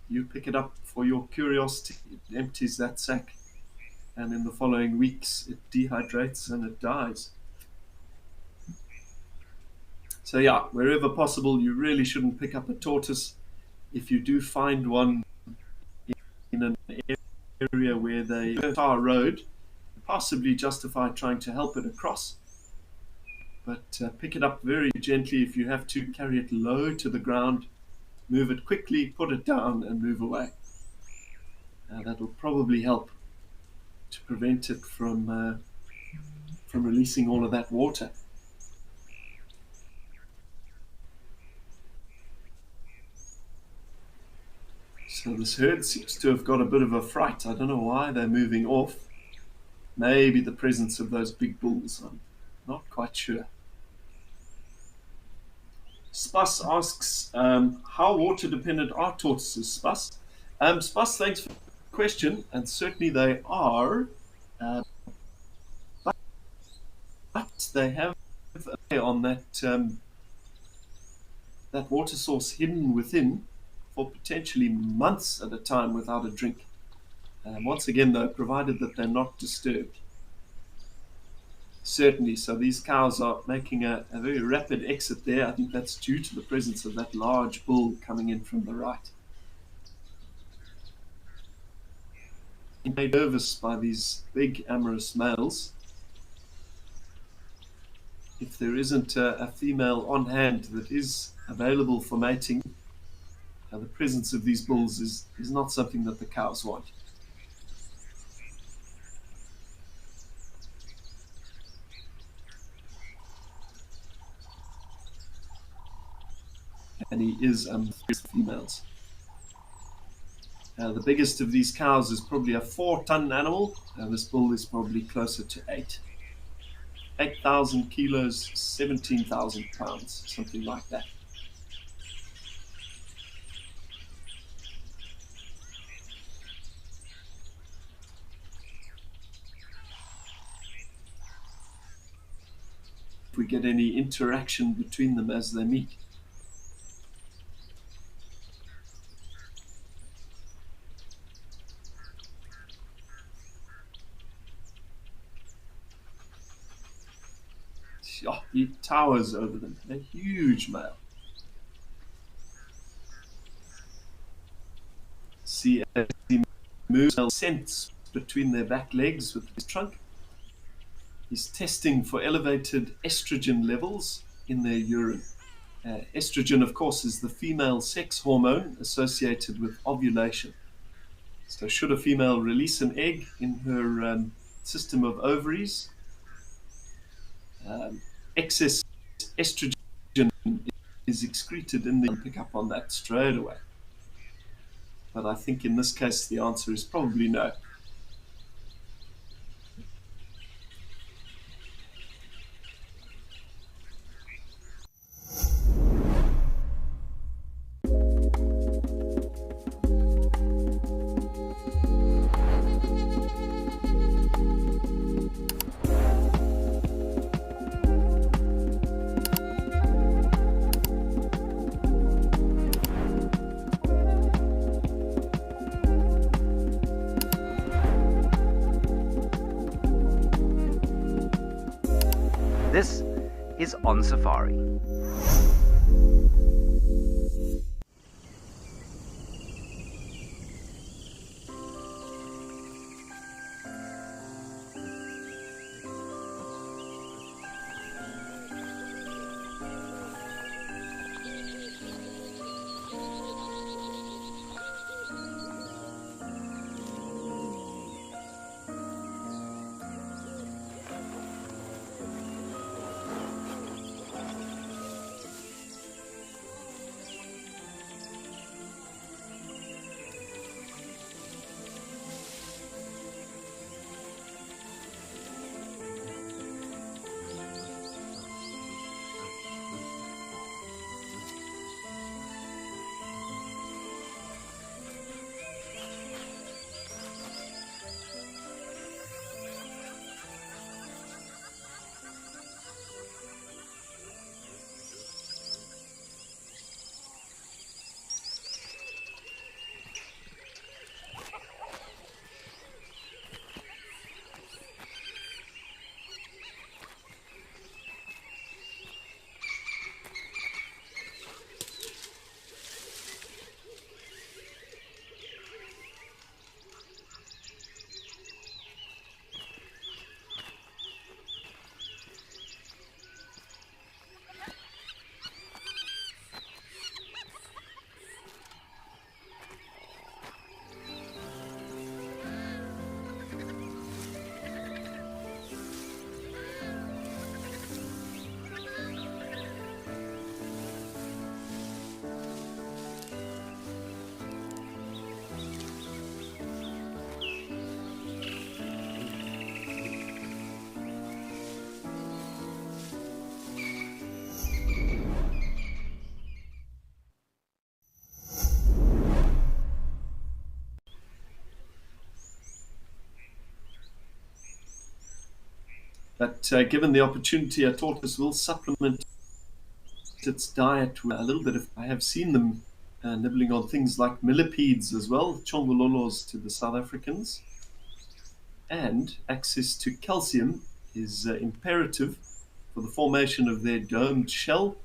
you pick it up for your curiosity, it empties that sack, and in the following weeks it dehydrates and it dies. So yeah, wherever possible, you really shouldn't pick up a tortoise. If you do find one in an area where they tar road, possibly justify trying to help it across, but pick it up very gently. If you have to, carry it low to the ground, move it quickly, put it down and move away. That'll probably help to prevent it from releasing all of that water. So this herd seems to have got a bit of a fright. I don't know why they're moving off. Maybe the presence of those big bulls. I'm not quite sure. Spas asks, how water dependent are tortoises, Spas? Spas, thanks for the question, and certainly they are, but they have on that water source hidden within for potentially months at a time without a drink. Once again, though, provided that they're not disturbed. Certainly, so these cows are making a very rapid exit there. I think that's due to the presence of that large bull coming in from the right. Made nervous by these big amorous males. If there isn't a female on hand that is available for mating, the presence of these bulls is not something that the cows want. And he is females. The biggest of these cows is probably a 4-ton animal, and this bull is probably closer to 8. 8,000 kilos, 17,000 pounds, something like that. we get any interaction between them as they meet. Oh, he towers over them, a huge male. See, as he moves, scents between their back legs with his trunk. He's testing for elevated estrogen levels in their urine. Estrogen, of course, is the female sex hormone associated with ovulation. So should a female release an egg in her system of ovaries, excess estrogen is excreted in the pick up on that straight away. But I think in this case the answer is probably no. This is On Safari. But given the opportunity, a tortoise will supplement its diet with a little bit of. I have seen them nibbling on things like millipedes as well, chongololos to the South Africans. And access to calcium is imperative for the formation of their domed shell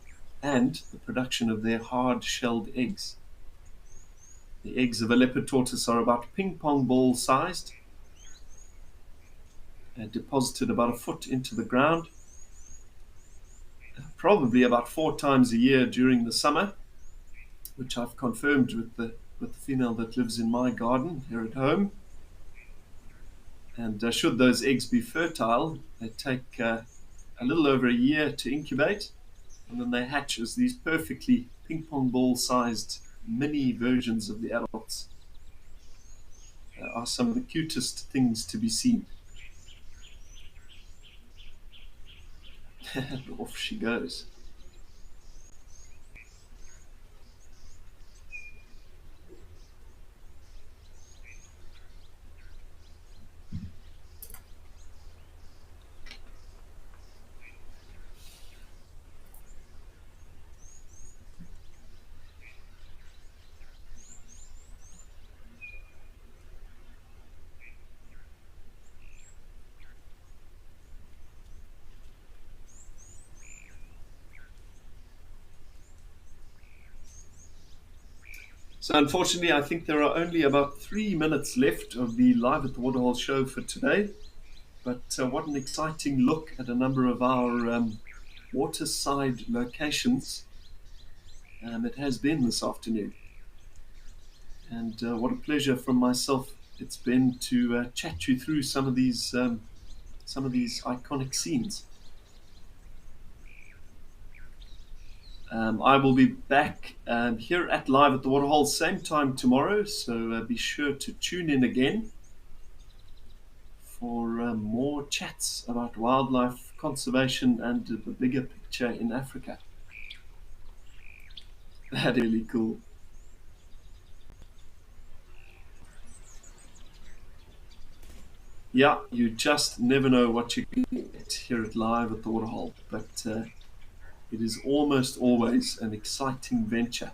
and the production of their hard-shelled eggs. The eggs of a leopard tortoise are about ping pong ball sized, deposited about a foot into the ground, probably about 4 times a year during the summer, which I've confirmed with the female that lives in my garden here at home. And should those eggs be fertile, they take a little over a year to incubate, and then they hatch as these perfectly ping pong ball sized mini versions of the adults. Are some of the cutest things to be seen. Off she goes. So unfortunately, I think there are only about 3 minutes left of the Live at the Waterhole show for today. But what an exciting look at a number of our waterside locations it has been this afternoon. And what a pleasure from myself it's been to chat you through some of these iconic scenes. I will be back here at Live at the Waterhole same time tomorrow, so be sure to tune in again for more chats about wildlife conservation and the bigger picture in Africa. That's really cool. Yeah, you just never know what you get here at Live at the Waterhole, but it is almost always an exciting venture.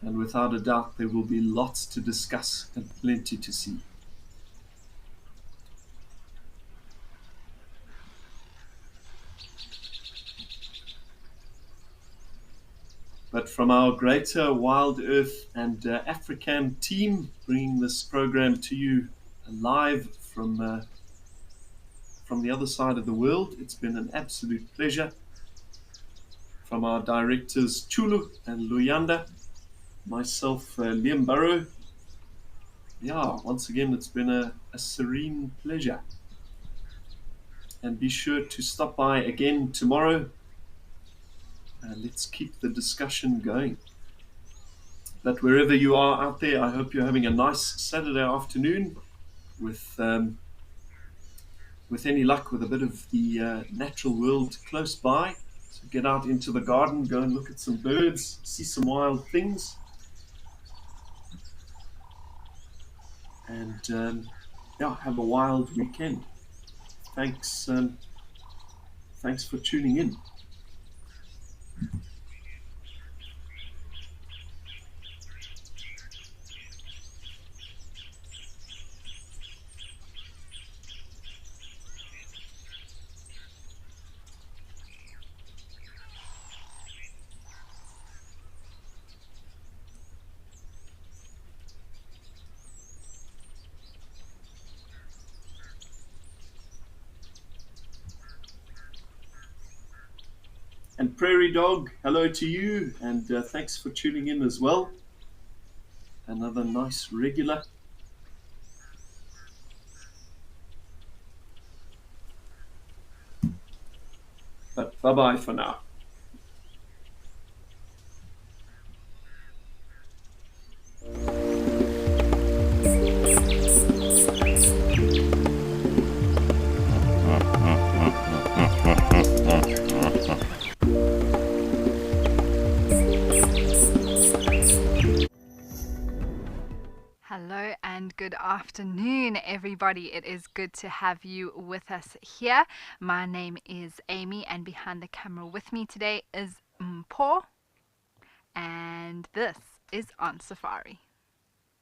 And without a doubt, there will be lots to discuss and plenty to see. But from our greater Wild Earth and African team, bringing this program to you live from the other side of the world, it's been an absolute pleasure. From our directors Chulu and Luyanda, myself, Liam Burrow. Yeah, once again, it's been a serene pleasure. And be sure to stop by again tomorrow. Let's keep the discussion going. But wherever you are out there, I hope you're having a nice Saturday afternoon with any luck, with a bit of the natural world close by. So get out into the garden, go and look at some birds, see some wild things. And have a wild weekend. Thanks for tuning in. And Prairie Dog, hello to you, and thanks for tuning in as well. Another nice regular. But bye-bye for now. Hello and good afternoon, everybody. It is good to have you with us here. My name is Amy, and behind the camera with me today is Mpho, and this is On Safari.